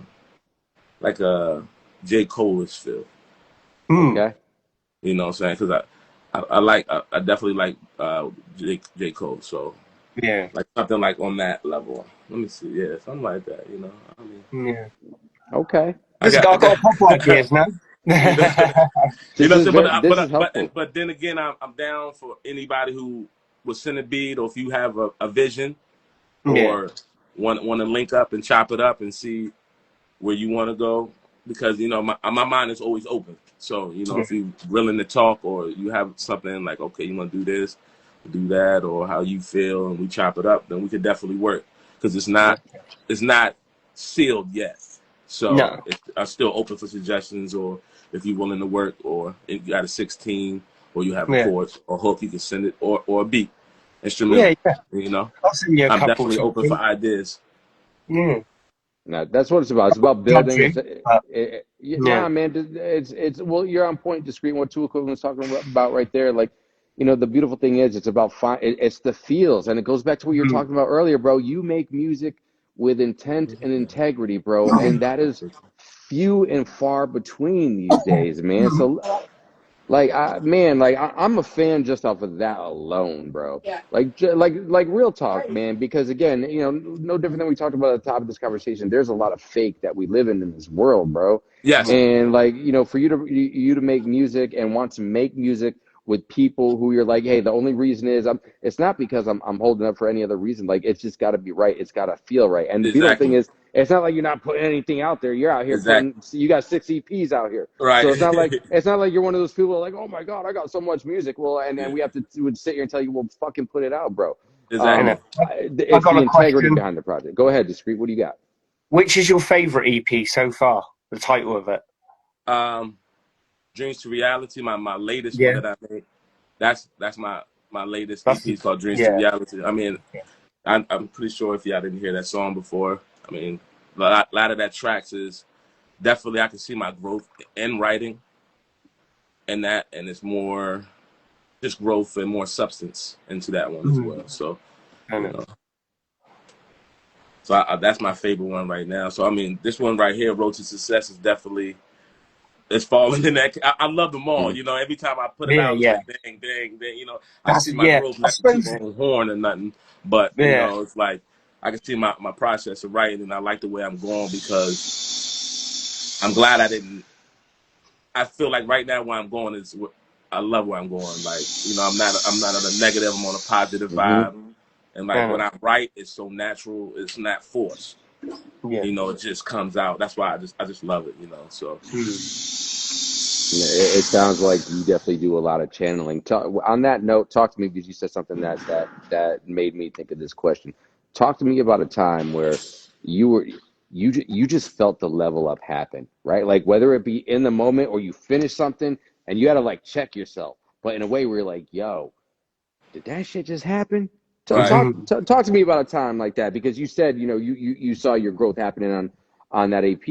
like a J. Cole-ish feel. Mm. Okay. You know what I'm saying? Because I definitely like J. Cole. So Yeah. like something like on that level. Let me see. Yeah, something like that. I mean, Yeah. Okay. I got, I I got a couple got ideas now. You know, you This know. is So, very, this is helpful. but then again, I'm down for anybody who will send a beat, or if you have a vision, Yeah, or want to link up and chop it up and see where you want to go, because my mind is always open. So yeah, if you're willing to talk, or you have something like, okay, you want to do this, do that, or how you feel, and we chop it up, then we could definitely work, because exactly. it's not sealed yet. So No, I'm still open for suggestions, or if you're willing to work, or if you got a 16, or you have a yeah, chord or hook, you can send it, or a beat, instrumental. yeah, yeah. You know, I'll send you a I'm couple definitely to open for ideas. yeah. No, that's what it's about. It's about Judge building. you, but yeah, Nah, man. It's well, you're on point. Discreet. What two equivalents talking about right there? Like, the beautiful thing is, it's about it's the feels, and it goes back to what you were mm, talking about earlier, bro. You make music with intent and integrity, bro, and that is few and far between these days, man. So like I'm a fan just off of that alone, bro. Yeah. Like real talk, man. Because again, no different than we talked about at the top of this conversation. There's a lot of fake that we live in this world, bro. Yes, And like for you to make music and want to make music with people who you're like, hey, the only reason is It's not because I'm holding up for any other reason. Like it's just got to be right. It's got to feel right. And the beautiful thing exactly, is, it's not like you're not putting anything out there. You're out here exactly. you got 6 EPs out here. Right. So it's not like you're one of those people like, oh my god, I got so much music. Well, and then Yeah, we have to would sit here and tell you, well, fucking put it out, bro. and exactly. I It's got the a integrity question. behind the project. Go ahead, Discreet. What do you got? Which is your favourite EP so far? The title of it? Um, Dreams to Reality, my latest one Yeah, that I made. That's my latest that's EP. It's called Dreams to yeah, Reality. I mean, I'm pretty sure if y'all didn't hear that song before, I mean, a lot of that tracks is definitely, I can see my growth in writing, and it's more just growth and more substance into that one as mm, well. So and you know, so that's my favorite one right now. So I mean, this one right here, Road to Success, is definitely, it's falling in that. I love them all. Mm. Every time I put it yeah, out, it's yeah. like dang, dang, dang. I That's see my yeah. growth, I not to toot suppose my own horn or nothing, but yeah, it's like I can see my process of writing, and I like the way I'm going, because I'm glad I didn't. I feel like right now where I'm going is, I love where I'm going. Like I'm not on a negative. I'm on a positive Mm-hmm. vibe, and like when and I write, it's so natural. It's not forced. yeah. It just comes out. That's why I just love it. So. Mm. It sounds like you definitely do a lot of channeling. On that note, talk to me because you said something that made me think of this question. Talk to me about a time where you were you just felt the level up happen, right? Like whether it be in the moment or you finish something and you had to like check yourself, but in a way where you're like, "Yo, did that shit just happen?" Right. Talk to me about a time like that because you said you saw your growth happening on that AP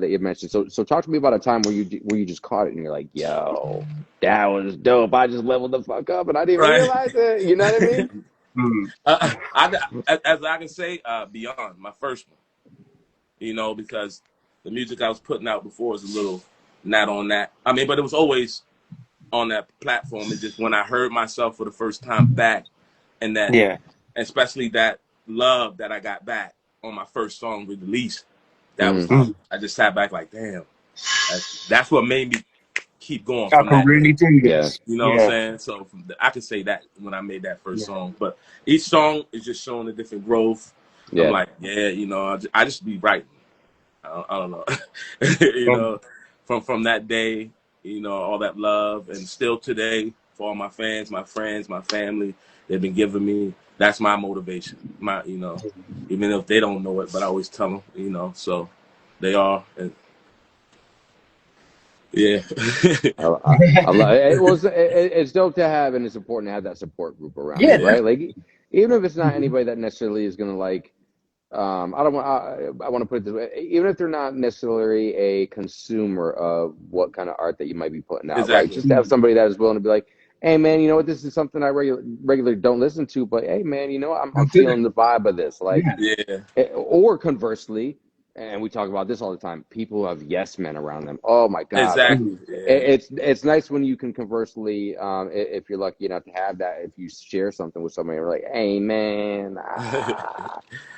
that you mentioned. So talk to me about a time where you just caught it and you're like, yo, that was dope. I just leveled the fuck up and I didn't Right. realize it. You know what I mean? Mm. As I can say, Beyond, my first one, because the music I was putting out before was a little not on that. I mean, but it was always on that platform. It's just when I heard myself for the first time back, and Yeah. especially that love that I got back on my first song with release, that was Mm, like, Mm. I just sat back like, damn, that's what made me keep going I from can that day. really do yeah, this. You know what I'm Yeah. saying? So I could say that when I made that first Yeah. song, but each song is just showing a different growth. I'm yeah. like, yeah, I just be writing. I don't know, Um, from that day, all that love, and still today, for all my fans, my friends, my family, they've been giving me. That's my motivation. Even if they don't know it, but I always tell them, so they are, and yeah. I love it. It's dope to have, and it's important to have that support group around yeah. you, right? Like, even if it's not anybody that necessarily is gonna like, I don't want. I want to put it this way: even if they're not necessarily a consumer of what kind of art that you might be putting out, right? Exactly. Just to have somebody that is willing to be like, "Hey, man, you know what? This is something I regularly don't listen to, but hey, man, I'm I'll do it. feeling the vibe of this." Like, Yeah. Yeah. or conversely, and we talk about this all the time, people who have yes men around them. Oh my God, like Exactly. Mm. Yeah. it's nice when you can conversely, if you're lucky enough to have that, if you share something with somebody, you're like, hey man,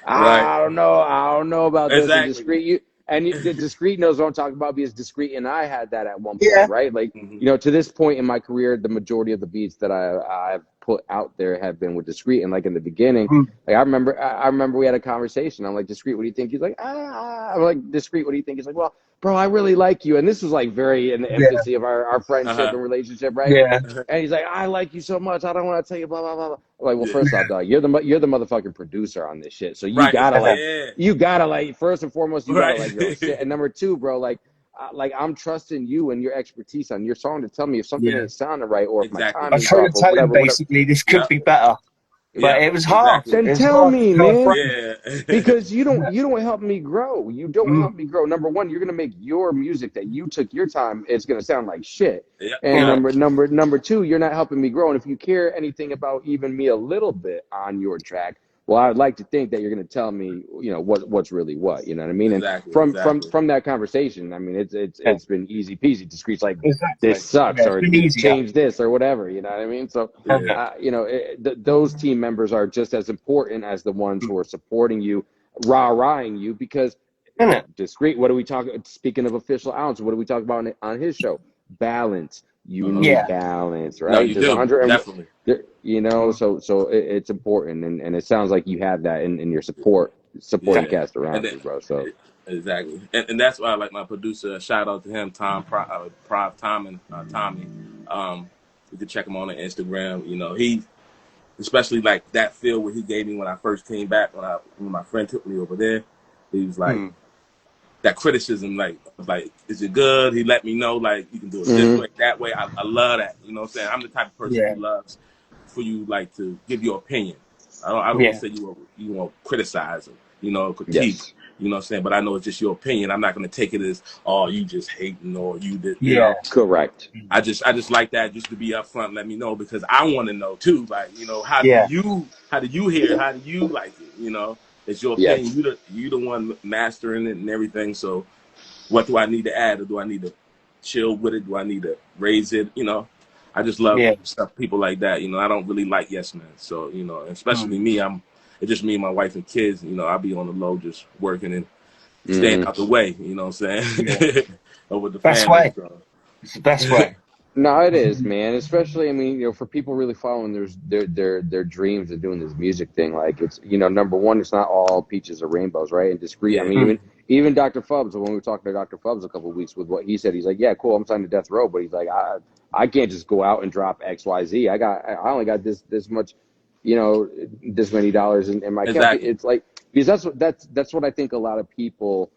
Right. I don't know about this. And Exactly. discreet, the Discreet knows what I'm talking about because Discreet and I had that at one point, Yeah. right? Like, Mhm. you know, to this point in my career, the majority of the beats that I've put out there have been with Discreet. And like in the beginning, Mm. like I remember we had a conversation. I'm like, Discreet, what do you think? He's like, ah. I'm like, Discreet, what do you think? He's like, well, bro, I really like you. And this was like very in the Yeah. infancy of our friendship Uh-huh. and relationship, right? Yeah. And he's like, I like you so much. I don't want to tell you, blah, blah, blah, blah. I'm like, well, Yeah. first off, dog, you're the motherfucking producer on this shit. So Right. Yeah. you gotta like, first and foremost, you gotta Right. like your own shit. And number two, bro, like I'm trusting you and your expertise on your song to tell me if something Yeah. ain't sounding right or if my Exactly. I was timing's trying to off or tell him whatever. basically this could Yep. be better, but Yeah. it was hard. Exactly. It Then was tell hard to me, tell a man. friend. Yeah. Because you don't help me grow. You don't Mm. help me grow. Number one, you're gonna make your music that you took your time. It's gonna sound like shit. Yeah. And Yeah. number two, you're not helping me grow. And if you care anything about even me a little bit on your track, well, I would like to think that you're gonna tell me, you know, what's really what. You know what I mean? And Exactly. from from Exactly. from that conversation, I mean, Yeah. it's been easy peasy. Discreet's like, this Exactly. sucks Yeah, it's or been easier. change this or whatever. You know what I mean? So Yeah. you know, those team members are just as important as the ones who are supporting you, rah-rahing you, because Isn't it? Discreet, what do we talk, speaking of official ounce, what do we talk about on his show? Balance. You Uh-huh. need Yeah. balance, No, right? you There's a do. hundred and Definitely. you know, Mm. so it's important, and it sounds like you have that in your supporting Yeah. cast And around then, you, bro. So exactly. And that's why I like my producer. Shout out to him, Prov Tom and Tommy. You can check him on the Instagram. You know, he especially like that feel where he gave me when I first came back when my friend took me over there. He was like Mm. that criticism, like, is it good? He let me know, like, you can do it this mm-hmm. way, that way. I love that. You know what I'm saying? I'm the type of person Yeah. who loves for you, like, to give your opinion. I don't Yeah. say you won't criticize or, you know, critique. Yes. You know what I'm saying? But I know it's just your opinion. I'm not going to take it as, oh, you just hating or you did, you Yeah. know. Correct. I just like that just to be upfront, let me know because I want to know too. Like, you know, how do Yeah. you hear it? How do you like it? You know, it's your opinion. Yes. You the one mastering it and everything. So what do I need to add or do I need to chill with it? Do I need to raise it? You know, I just love Yeah. stuff people like that. You know, I don't really like yes men. So, you know, especially Mm. me, it's just me and my wife and kids. You know, I'll be on the low just working and staying Mm-hmm. out the way, you know what I'm Yeah. saying? Or with the Best family. way. So. It's the best way. No, it is, man. Especially, I mean, you know, for people really following their dreams of doing this music thing, like it's, you know, number one, it's not all peaches or rainbows, right? And Discreet. I Yeah. mean, Mm. even Dr. Fubbs, when we were talking to Dr. Fubbs a couple of weeks with what he said, he's like, yeah, cool, I'm signed to Death Row, but he's like, I can't just go out and drop X Y Z. I only got this much, you know, this many dollars in my account. Exactly. It's like because that's what I think a lot of people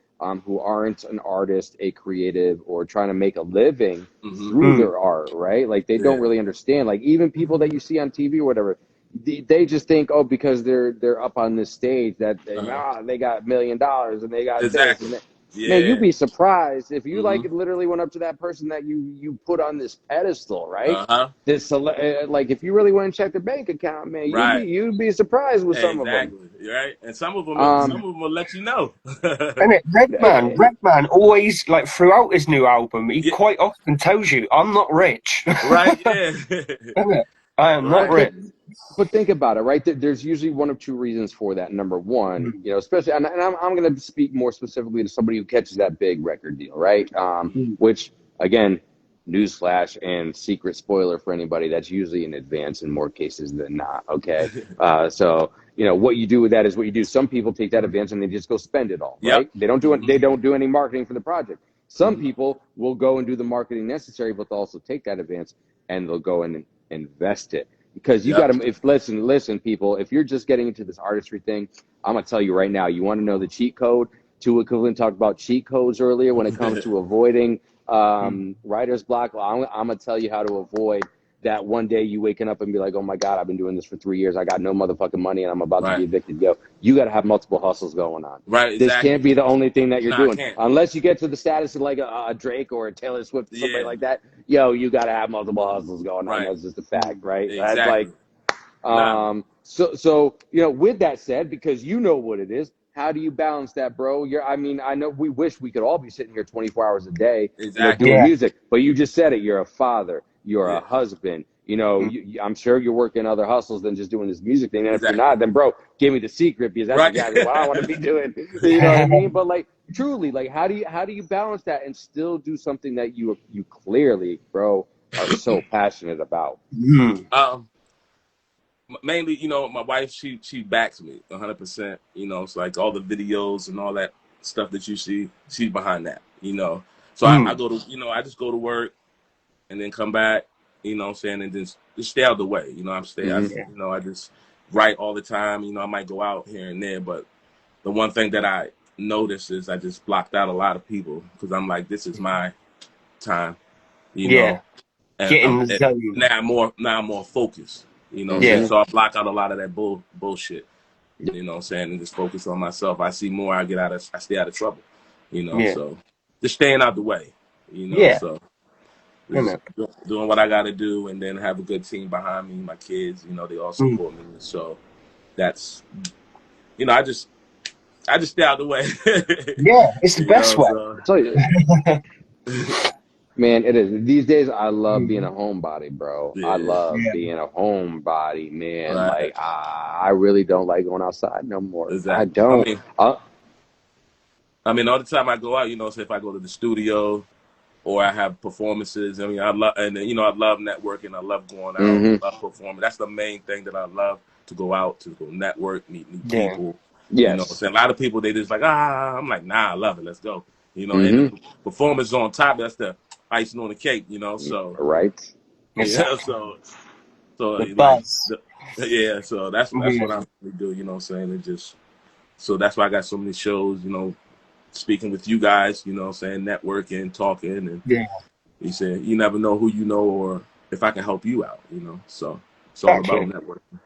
who aren't an artist, a creative, or trying to make a living Hmm. through Mm. their art, right? Like they don't Yeah. really understand. Like even people that you see on TV or whatever, they just think, oh, because they're up on this stage that Uh-huh. they got $1 million and they got this Exactly. and that. Man, you'd Yeah. be surprised if you Hmm. like literally went up to that person that you put on this pedestal, right? Uh-huh. Like if you really went and checked their bank account, man, Right. you'd be surprised with some of them. Exactly. You're right. And some Um, of them will let you know. And it, eh, Redman always, like throughout his new album, he Yeah. quite often tells you, I'm not rich. Right. Yeah. Isn't it? I am not Right. but rich. but think about it, right? There's usually one of two reasons for that. Number one, Mm. you know, especially, and I'm going to speak more specifically to somebody who catches that big record deal, right? Mm. Which, again, newsflash and secret spoiler for anybody, that's usually in advance in more cases than not, okay? So, you know, what you do with that is what you do. Some people take that advance and they just go spend it all, Yep. right? They don't do it. Hmm. They don't do any marketing for the project. Some Hmm. people will go and do the marketing necessary, but they'll also take that advance and they'll go and invest it because you got Yep. to. If listen, people, if you're just getting into this artistry thing, I'm gonna tell you right now. You want to know the cheat code? Two Equivalent talked about cheat codes earlier when it comes to avoiding Mm. writer's block. Well, I'm gonna tell you how to avoid that. One day you waking up and be like, oh my God, I've been doing this for 3 years. I got no motherfucking money and I'm about to be Right. evicted. Yo, you got to have multiple hustles going on. Right. This can't Exactly. be the only thing that you're No, I doing can't. unless you get to the status of like a Drake or a Taylor Swift or somebody Yeah. like that. Yo, you got to have multiple hustles going on. Right. That's just a fact, right? That's Exactly. like, Nah. so you know, with that said, because you know what it is, how do you balance that, bro? I mean, I know we wish we could all be sitting here 24 hours a day, you know, Exactly. doing Yeah. music, but you just said it. You're a father, you're a Yeah. husband, You know, I'm sure you're working other hustles than just doing this music thing. And if you're Exactly. not, then bro, give me the secret because that's Right. exactly what I want to be doing. You know what I mean? But like truly, like how do you balance that and still do something that you clearly, bro, are so passionate about? Mm. Mainly, you know, my wife, she backs me 100%. You know, it's like all the videos and all that stuff that you see, she's behind that. You know, so I Mm. go to, you know, I just go to work and then come back. You know what I'm saying, and just stay out of the way. You know, Mm-hmm. you know, I just write all the time. You know, I might go out here and there, but the one thing that I noticed is I just blocked out a lot of people because I'm like, this is my time. You Yeah. know, and Get in the zone. now I'm more focused. You know what I'm saying? Mm-hmm. Yeah. So I block out a lot of that bullshit. You know what I'm saying? And just focus on myself. I see more, I stay out of trouble. You know, Yeah. so just staying out the way. You know, Yeah. so just Innit? doing what I got to do, and then have a good team behind me. My kids, you know, they all Mm. support me. So that's, you know, I just stay out the way. Yeah. It's the You best know, way. so So man, it is. These days, I love being a Mm. homebody, bro. I yeah, love Yeah. being a homebody, man. right, Like, I really don't like going outside no more. I exactly. don't. I mean, all the time I go out, you know, say if I go to the studio or I have performances. I mean, I love, and you know, I love networking. I love going out. Mm-hmm. I love performing. That's the main thing that I love, to go out, to go network, meet new Yeah. people. You know, Yes. so a lot of people, they just like, I'm like, nah, I love it. Let's go. You know, and the Mm-hmm. performance on top. That's the icing on the cake. You know, so Right. yeah, Exactly. so The like, buzz. yeah, so that's Yeah. what I really do. You know, what I'm saying, it just, so that's why I got so many shows. You know, speaking with you guys. You know, what I'm saying, networking, talking, and Yeah. he said, "You never know who you know, or if I can help you out." You know, so it's all about Exactly. networking.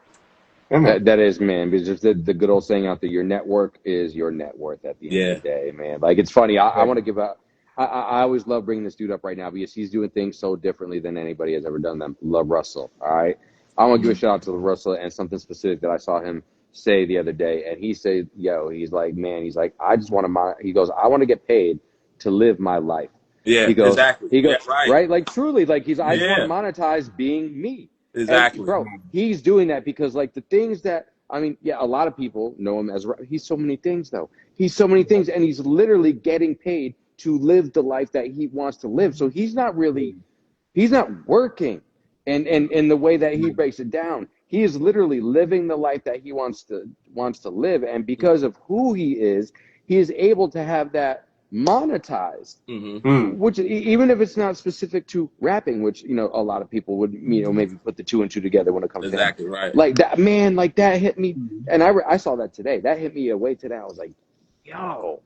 Innit? That is, man, because just the good old saying out there, your network is your net worth at the end of the Yeah, day, man. Like, it's funny. I Yeah. want to give a, I always love bringing this dude up right now because he's doing things so differently than anybody has ever done them. Love Russell. All right. I want to give a shout out to Russell and something specific that I saw him say the other day. And he said, yo, he's like, man, he's like, I just want to, he goes, I want to get paid to live my life. yeah, He goes, exactly. he Yeah, goes, right. right? Like, truly, like, I just want to Yeah, monetize being me. And exactly. bro, he's doing that because like the things that I mean, yeah, a lot of people know him as he's so many things though. He's so many things, and he's literally getting paid to live the life that he wants to live. So he's not working, and the way that he breaks it down, he is literally living the life that he wants to live, and because of who he is able to have that monetized, Mm-hmm. Mm. which even if it's not specific to rapping, which a lot of people would maybe put the two and two together when it comes to him, Exactly right. like that, man, like that hit me, Mm. and I saw that today. That hit me away today. I was like, yo,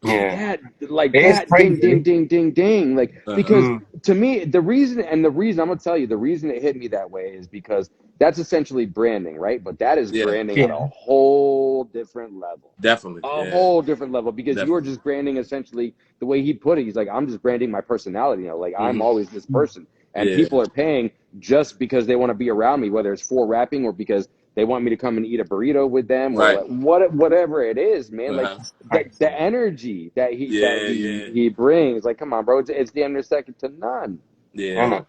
Yeah. like It is that, ding, ding, crazy. ding, ding, ding, like because Mm. to me the reason I'm gonna tell you the reason it hit me that way is because that's essentially branding, right? But that is Yeah, branding at Yeah. a whole different level, definitely. a Yeah, whole different level, because you are definitely. just branding essentially the way he put it. He's like, I'm just branding my personality, like I'm Mm-hmm. always this person, and Yeah, people are paying just because they want to be around me, whether it's for rapping or because they want me to come and eat a burrito with them, or right. like whatever it is, man. Like Uh-huh. the Crazy. energy that Yeah, yeah, he brings, like, come on, bro, it's damn near second to none. yeah, Innit?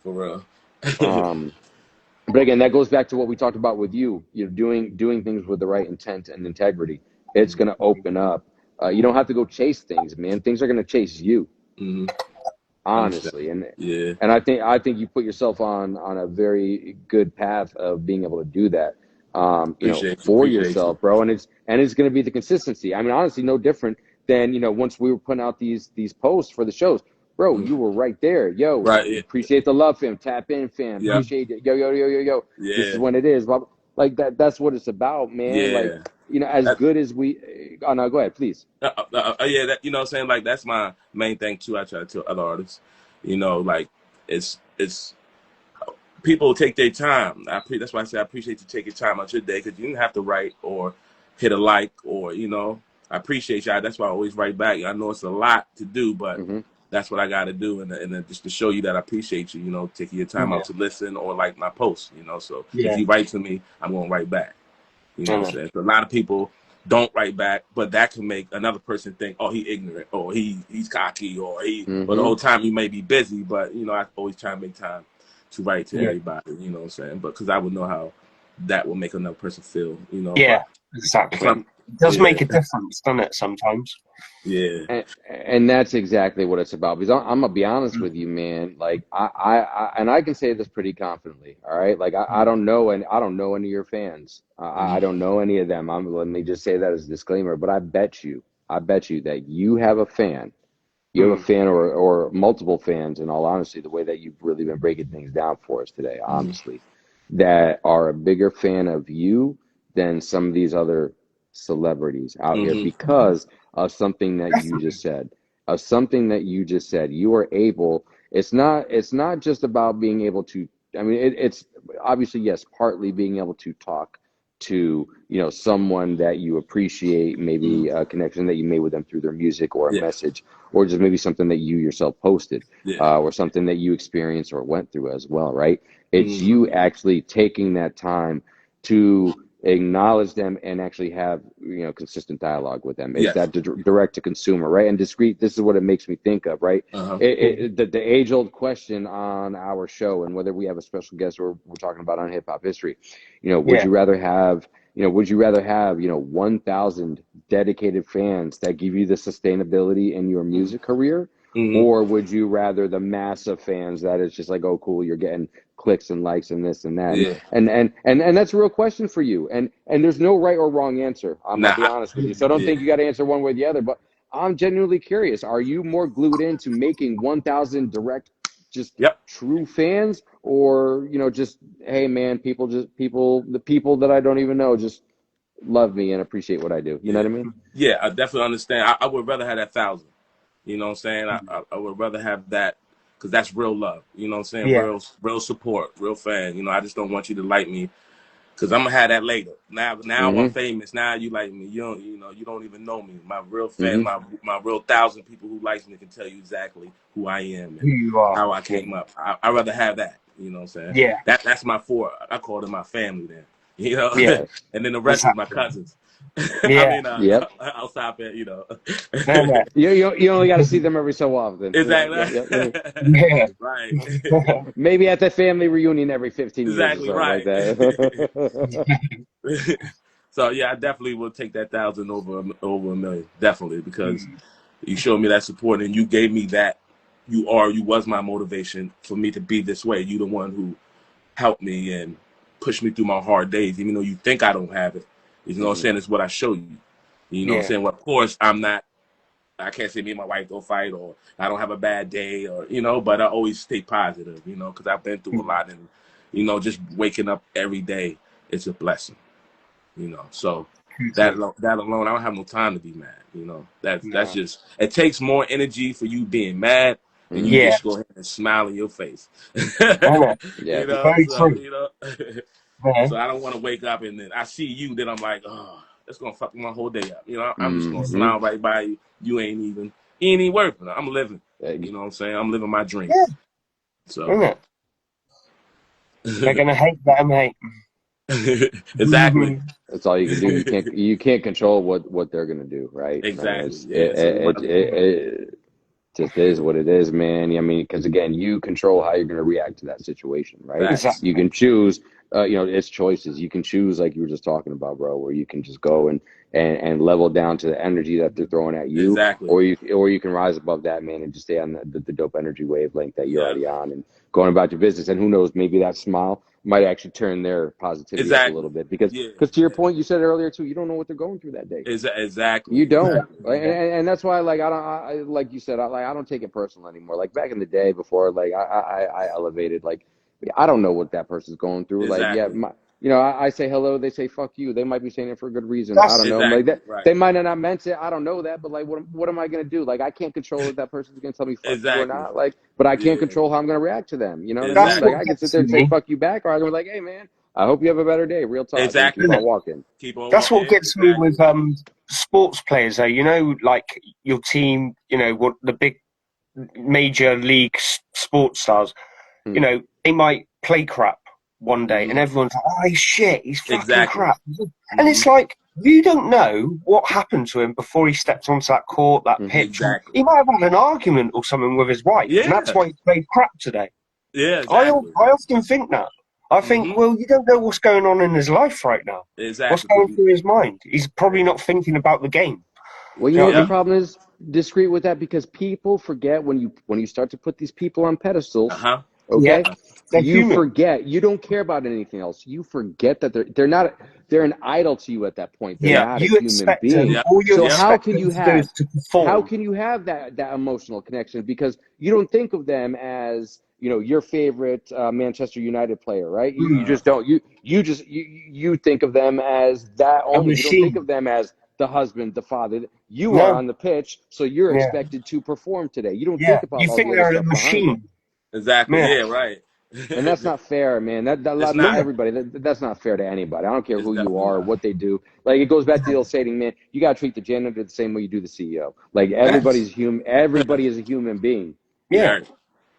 for real. Um, but again, that goes back to what we talked about with you. You're doing things with the right intent and integrity. It's gonna open up. You don't have to go chase things, man. Things are gonna chase you, Mm-hmm. Understand. honestly. Yeah, And I think you put yourself on a very good path of being able to do that. For appreciate you. yourself, bro. And it's gonna be the consistency. I mean, honestly, no different than once we were putting out these posts for the shows. Bro, Mhm. you were right there. Yo, Right. Yeah. appreciate the love, fam. Tap in, fam. Yeah. Appreciate it. Yo, yo, yo, yo, yo. This is Yeah. when it is. Like that's what it's about, man. Like, Yeah. as That, good as we. Oh no, go ahead, please. yeah. That, you know what I'm saying? Like, that's my main thing too. I try to tell other artists, you know, like, it's people take their time. That's why I say I appreciate you taking time out your day, because you didn't have to write or hit a like, or, you know, I appreciate y'all. That's why I always write back. I know it's a lot to do, but Hmm. that's what I got to do, and just to show you that I appreciate you, you know, taking your time Yeah. out to listen or like my post, you know. So if Yeah. you write to me, I'm gonna write back. You know what I'm Innit? saying? So a lot of people don't write back, but that can make another person think, oh, he ignorant, or he's cocky, or the Hmm. whole time you may be busy, but, you know, I always try to make time to write to Yeah. everybody. You know what I'm saying? But because I would know how that will make another person feel. You know, Yeah, but exactly. some, It does yeah, make a difference, doesn't it, sometimes? yeah, And that's exactly what it's about. Because I'm gonna be honest Mm, with you, man. Like and I can say this pretty confidently. All right, like I mm, don't know, and I don't know any of your fans. I mm, don't know any of them. Let me just say that as a disclaimer. But I bet you that you have a fan. You have a mm, fan or multiple fans, in all honesty, the way that you've really been breaking things down for us today, honestly, that are a bigger fan of you than some of these other celebrities out here mm-hmm. because of something that you definitely. just said. Of something that you just said. You are able, it's not just about being able to, I mean, it's obviously, yes, partly being able to talk to someone that you appreciate, maybe a connection that you made with them through their music or a Yeah, message, or just maybe something that you yourself posted, yeah, or something that you experienced or went through as well, right? It's mm-hmm. you actually taking that time to acknowledge them and actually have consistent dialogue with them. It's Yes, that direct to consumer, right? And discreet, this is what it makes me think of, right? uh-huh, The age old question on our show, and whether we have a special guest or we're talking about on hip hop history, would Yeah. you rather have 1,000 dedicated fans that give you the sustainability in your music career, mm-hmm. or would you rather the mass of fans that is just like, oh cool, you're getting clicks and likes and this and that, and Yeah. that's a real question for you, and there's no right or wrong answer. I'll Nah, be honest with you, so I don't yeah, think you got to answer one way or the other, but I'm genuinely curious, are you more glued into making 1,000 direct, just yep, true fans, or just, hey man, the people that I don't even know just love me and appreciate what I do, you know yeah, what I mean? yeah. I definitely understand. I would rather have that 1,000. You know what I'm saying? I would rather have that because that's real love. You know what I'm saying? Yeah. Real support, real fan. You know, I just don't want you to like me because I'm gonna have that later. Now I'm Mm-hmm. famous. Now you like me. You don't even know me. My real fan, Mm-hmm. my real 1,000 people who likes me can tell you exactly who I am Who and you are. how I Yeah. came up. I'd rather have that. You know what I'm saying? Yeah. That's my four. I call them my family then. You know, Yeah. and then the rest is my Exactly. cousins. I Yeah. mean, Yep. I'll stop it. You know. No, no. You only got to see them every so often. Yep, Exactly. yep, yep. Yeah. Right. Maybe at the family reunion every 15 years or Exactly something like right. that. So yeah, I definitely will take that 1,000 over a million. Definitely because Mm, you showed me that support and you gave me that. You was my motivation for me to be this way. You the one who helped me and pushed me through my hard days, even though you think I don't have it. You know what I'm Hmm. saying? It's what I show you. You know what I'm yeah. saying? Well, of course, I can't say me and my wife go fight or I don't have a bad day or, but I always stay positive, because I've been through a Mm, lot and, just waking up every day, it's a blessing, So totally. that alone, I don't have no time to be mad, that's No. just, it takes more energy for you being mad than you Hmm. Yeah. just go ahead and smile in your face, No, no. Yes. Very so, true. Yeah. so I don't want to wake up and then I see you, then I'm like, oh, it's gonna fuck my whole day up. I'm just gonna Hmm. smile right by you. You ain't even working. I'm living. You know what I'm saying? I'm living my dream. Yeah. So Isn't it? They're gonna hate that, mate. exactly. That's all you can do. You can't control what they're gonna do, right? I mean, Exactly. it's Yeah. So you might as well. it just is what it is, man. I mean, because again, you control how you're going to react to that situation, right? Facts. You Exactly. can choose, it's choices. You can choose, like you were just talking about, bro, where you can just go and level down to the energy that they're throwing at you, Exactly. or you can rise above that, man, and just stay on the dope energy wavelength that you're Yeah. already on and going about your business. And who knows, maybe that smile might actually turn their positivity up a Exactly. little bit because Yeah. to your Yeah. point, you said earlier too, you don't know what they're going through that day. Exactly. You don't, Exactly. and, and that's why, like, I don't, like you said, I don't take it personal anymore. Like back in the day, before, like, I elevated, like, I don't know what that person's going through. Like, yeah, Exactly. I say hello, they say fuck you. They might be saying it for a good reason. I don't That's know. Like Exactly. that, Right. they might have not meant it. I don't know that, but like, what am I gonna do? Like, I can't control if that person's gonna tell me fuck you or Exactly. not. Like, but I can't Yeah. control how I'm gonna react to them. You know what I mean? that's Like, Exactly. what I can sit gets there and say me. fuck you back, or I can be like, hey man, I hope you have a better day. Real talk, and keep Exactly. Isn't on it? walking. Keep on That's walking. what Yeah, gets me exactly. with sports players though. Like your team, what the big major league sports stars, Hmm. they might play crap one day Hmm. and everyone's like, oh, he's shit, he's fucking Exactly. crap. And Hmm. it's like, you don't know what happened to him before he stepped onto that court, that Hmm. pitch. Exactly. He might have had an argument or something with his wife, and that's Yeah. why he played crap today. Yeah, I exactly. often think that. I think, Mm-hmm. well, you don't know what's going on in his life right now. What's Exactly. going through his mind? He's probably not thinking about the game. Well, Do you you know know what what I the Yep. mean? problem is? Discreet with that, because people forget when you start to put these people on pedestals, Uh-huh. Yeah, okay? they're You human. forget. You don't care about anything else. You forget that they're not they're an idol to you at that point. They're Yeah, not a you human expect them. being. Yep. All you So Yep. expect them to do is to how perform. can you have that emotional connection? Because you don't think of them as, you know, your favorite Manchester United player, right? You Mm. just don't. You think of them as that A only. You don't think machine. of them as the husband, the father. You are No. on the pitch, so you're Yeah. expected to perform today. You don't Yeah. think about You all the think other they're a stuff behind it. machine. Exactly. Yeah. Yeah, right. And that's not fair, man. It's Not not. No. everybody. That's not fair to anybody. I don't care It's who you definitely are or not. what they do. Like, it goes back to the old saying, man. You gotta treat the janitor the same way you do the CEO. Like, Yes. everybody's human. Everybody is a human being. Yeah. Yeah,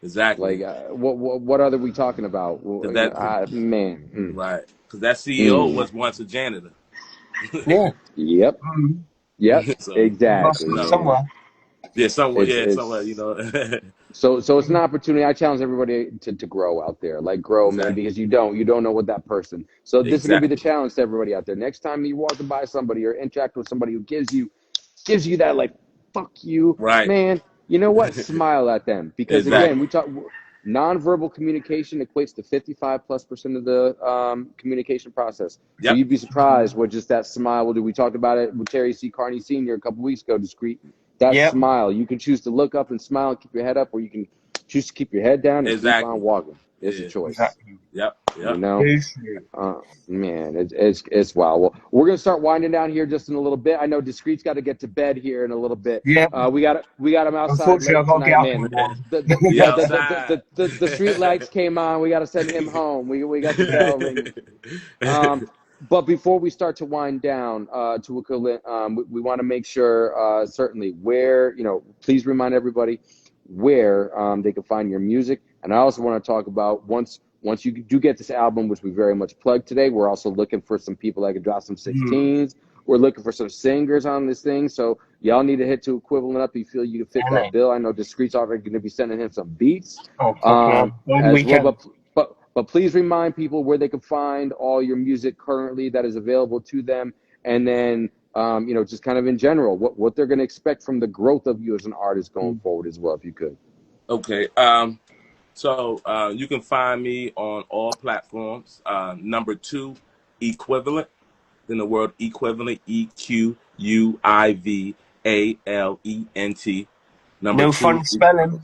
exactly. Like, what other we talking about? Cause Well, that man. right. Cause that CEO Mm. was once a janitor. Yeah. Yep. Mm. Yep. So You must Exactly, be no. man. somewhere. Yeah, somewhere. It's Yeah, somewhere. it's Yeah. So it's an opportunity. I challenge everybody to grow out there. Like, grow, man, Exactly. because you don't know what that person. So this is gonna be the Exactly. challenge to everybody out there. Next time you walk by somebody or interact with somebody who gives you that, like, fuck you, Right. man. You know what? Smile at them, because again, Exactly. we talk nonverbal communication equates to 55+% of the communication process. So Yep. you'd be surprised what just that smile will do. We talked about it with Terry C. Carney Sr. a couple weeks ago. Discreet. That Yep. smile, you can choose to look up and smile and keep your head up, or you can choose to keep your head down and keep on Exactly. walking. It's a Yeah. choice, Exactly. Yep. you Yep. know. Very true. Man, it's wild. Well, we're gonna start winding down here just in a little bit. I know Discreet's got to get to bed here in a little bit. Yeah. We got him outside Unfortunately, I've late got to get tonight, up in man. the morning. We outside. The street lights came on. We got to send him home. We got the bell ringing. But before we start to wind down, to we want to make sure, certainly, where, please remind everybody where they can find your music. And I also want to talk about, once you do get this album, which we very much plug today, we're also looking for some people that can drop some Mm. 16s. We're looking for some singers on this thing. So y'all need to hit to Equivalent Up if you feel you can fit Yeah, that mate. bill. I know Discreet's already going to be sending him some beats, Oh, fucking hell. One as well. weekend. But please remind people where they can find all your music currently that is available to them. And then, just kind of in general, what they're going to expect from the growth of you as an artist going forward as well, if you could. Okay. So you can find me on all platforms. Number 2, equivalent. Then the word equivalent. EQUIVALENT. Number No 2. fun spelling.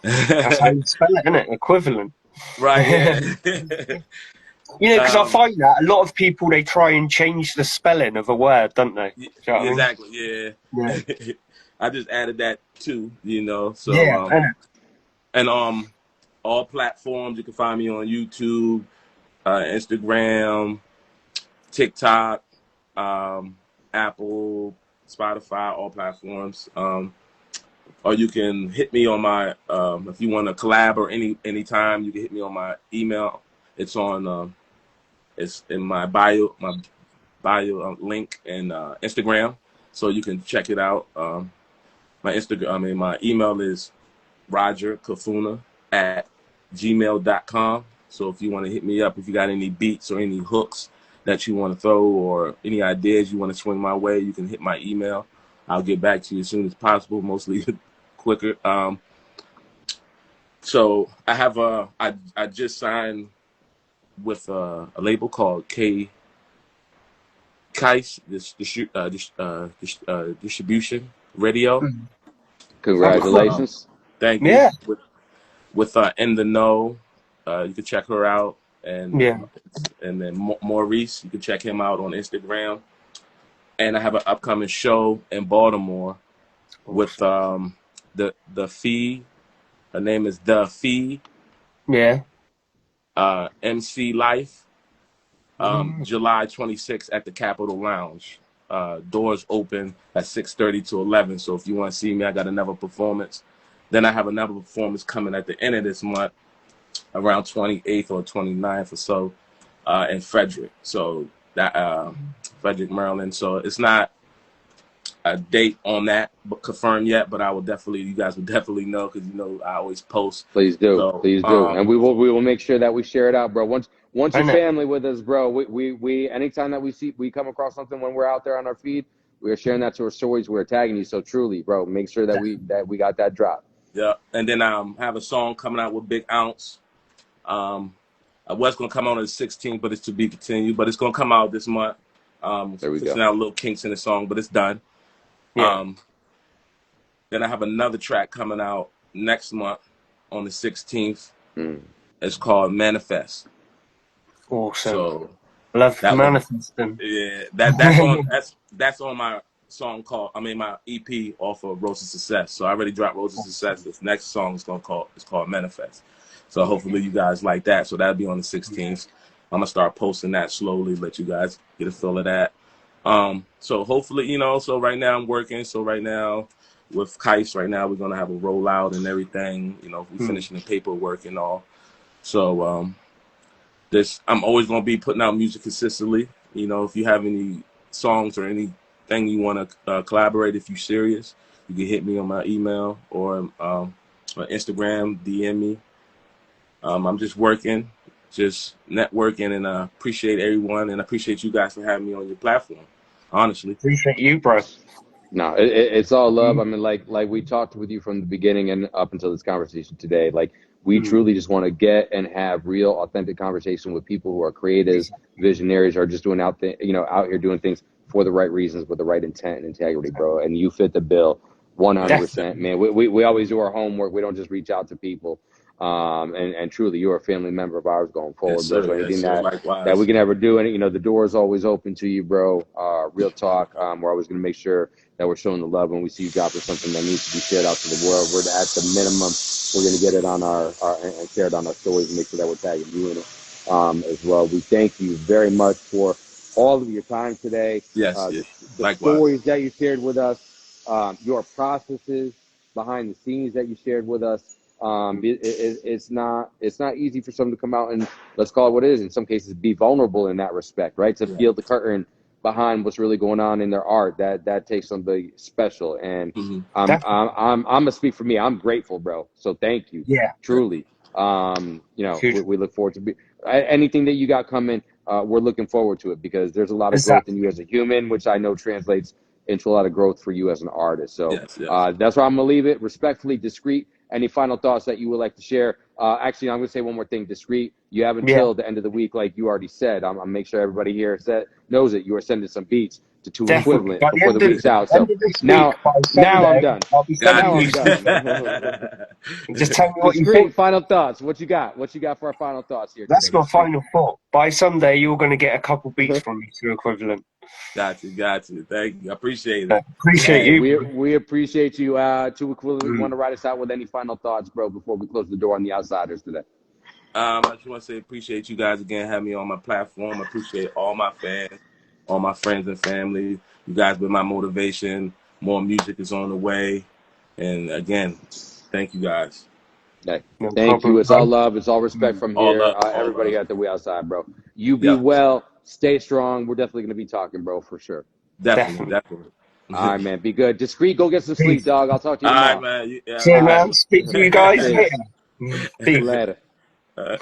That's how you spell it, isn't it? Equivalent. Right. Yeah. Because I um, find that a lot of people, they try and change the spelling of a word, don't they? Do you know what I mean? exactly. Yeah. Yeah. I just added that too. So Yeah, innit? and all platforms. You can find me on YouTube, Instagram, TikTok, Apple, Spotify, all platforms. Or you can hit me on my if you want to collab or anytime, you can hit me on my email. It's on it's in my bio link and Instagram, so you can check it out. My email is rogerkafuna@gmail.com. So if you want to hit me up, if you got any beats or any hooks that you want to throw or any ideas you want to swing my way, you can hit my email. I'll get back to you as soon as possible, mostly quicker. So I have I just signed with a label called Kais Distribution Radio. Mm. With Oh, cool. Congratulations. thank you. Yeah. With In the Know, you can check her out, and Yeah. then Maurice, you can check him out on Instagram. And I have an upcoming show in Baltimore with Awesome. the Fee. Her name is The Fee. Yeah. MC Life. Mm. July 26th at the Capitol Lounge. Doors open at 6:30 to 11. So if you want to see me, I got another performance. Then I have another performance coming at the end of this month, around 28th or 29th or so, in Frederick. So that Frederick, Maryland. So it's not a date on that but confirmed yet, but you guys will definitely know because I always post. Please do, So please do, and we will make sure that we share it out, bro. Once you're Isn't it? family with us, bro, we anytime that we come across something when we're out there on our feed, we are sharing that to our stories. We're tagging you. So truly, bro, make sure that we got that drop. yeah, and then have a song coming out with Big Ounce. I was gonna come out on the 16th, but it's to be continued. But it's gonna come out this month. There we Fixing go. out little kinks in the song, but it's done. Yeah. Then I have another track coming out next month on the 16th. It's called Manifest. Awesome. So Love that one, manifesting. yeah, that's on my song my EP off of Rose of Success. So I already dropped Rose of Success. This next song is called Manifest. So hopefully you guys like that. So that'll be on the 16th. I'm gonna start posting that slowly, let you guys get a feel of that. So hopefully, so right now I'm working. So right now with Kice, right now we're gonna have a rollout and everything. We finishing the paperwork and all. So I'm always gonna be putting out music consistently. If you have any songs or anything you want to collaborate, if you're serious, you can hit me on my email or on Instagram, DM me. I'm just working, just networking, and appreciate everyone, and appreciate you guys for having me on your platform. Honestly, Appreciate you, bro. No, it's all love. I mean, like we talked with you from the beginning and up until this conversation today. Like we truly just want to get and have real, authentic conversation with people who are creatives, visionaries, or just doing out here doing things for the right reasons with the right intent and integrity, bro. And you fit the bill, 100%, Definitely. man. We always do our homework. We don't just reach out to people. And truly, you're a family member of ours going yes forward, bro. So sir, yes anything sir. that we Likewise, can ever do, and the door is always open to you, bro. Real talk. We're always gonna make sure that we're showing the love when we see you dropping something that needs to be shared out to the world. We're at the minimum, we're going to get it on our and share it on our stories and make sure that we're tagging you in it as well. We thank you very much for all of your time today, yes, yes, the likewise, stories that you shared with us, your processes behind the scenes that you shared with us. It's not easy for someone to come out and, let's call it what it is, in some cases be vulnerable in that respect, right? To yeah. peel the curtain behind what's really going on in their art. That takes something special, and Definitely. I'm gonna speak for me. I'm grateful, bro. So thank you, Yeah. truly. Huge. We look forward to anything that you got coming. We're looking forward to it because there's a lot of growth in Exactly. you as a human, which I know translates into a lot of growth for you as an artist. So Yes, yes. that's where I'm gonna leave it. Respectfully, Discreet. Any final thoughts that you would like to share? Actually, I'm going to say one more thing. Discreet, you have Yeah. until the end of the week, like you already said. I'm going to make sure everybody here knows it. You are sending some beats to Two Definitely. Equivalent By the before the week's out. end So of this week, now, by now I'm Sunday, done. I'll be Got sending Now you I'm you. some. done. Just tell me what you Discreet, think. final thoughts. What you got? What you got for our final thoughts here That's today, my Discreet? final thought. By Sunday, you're going to get a couple beats from me to equivalent. Got you. Thank you. I appreciate it. Appreciate Hey, you. we appreciate you. Two Equivalent, you Mm. want to write us out with any final thoughts, bro, before we close the door on the outsiders today? I just want to say appreciate you guys again having me on my platform. I appreciate all my fans, all my friends and family. You guys been my motivation. More music is on the way. And again, thank you guys. Hey, No thank you. problem, It's bro. all love. It's all respect from All here. love, all Everybody love. got the way outside, bro. You be Yep. well. Stay strong. We're definitely going to be talking, bro, for sure. Definitely, Definitely. definitely. All right, man. Be good. Discreet, go get some sleep, Peace. dog. I'll talk to you All right, tomorrow. man. Yeah, See you, All right. man. Speak to you guys Peace. later. Peace. Later. all right.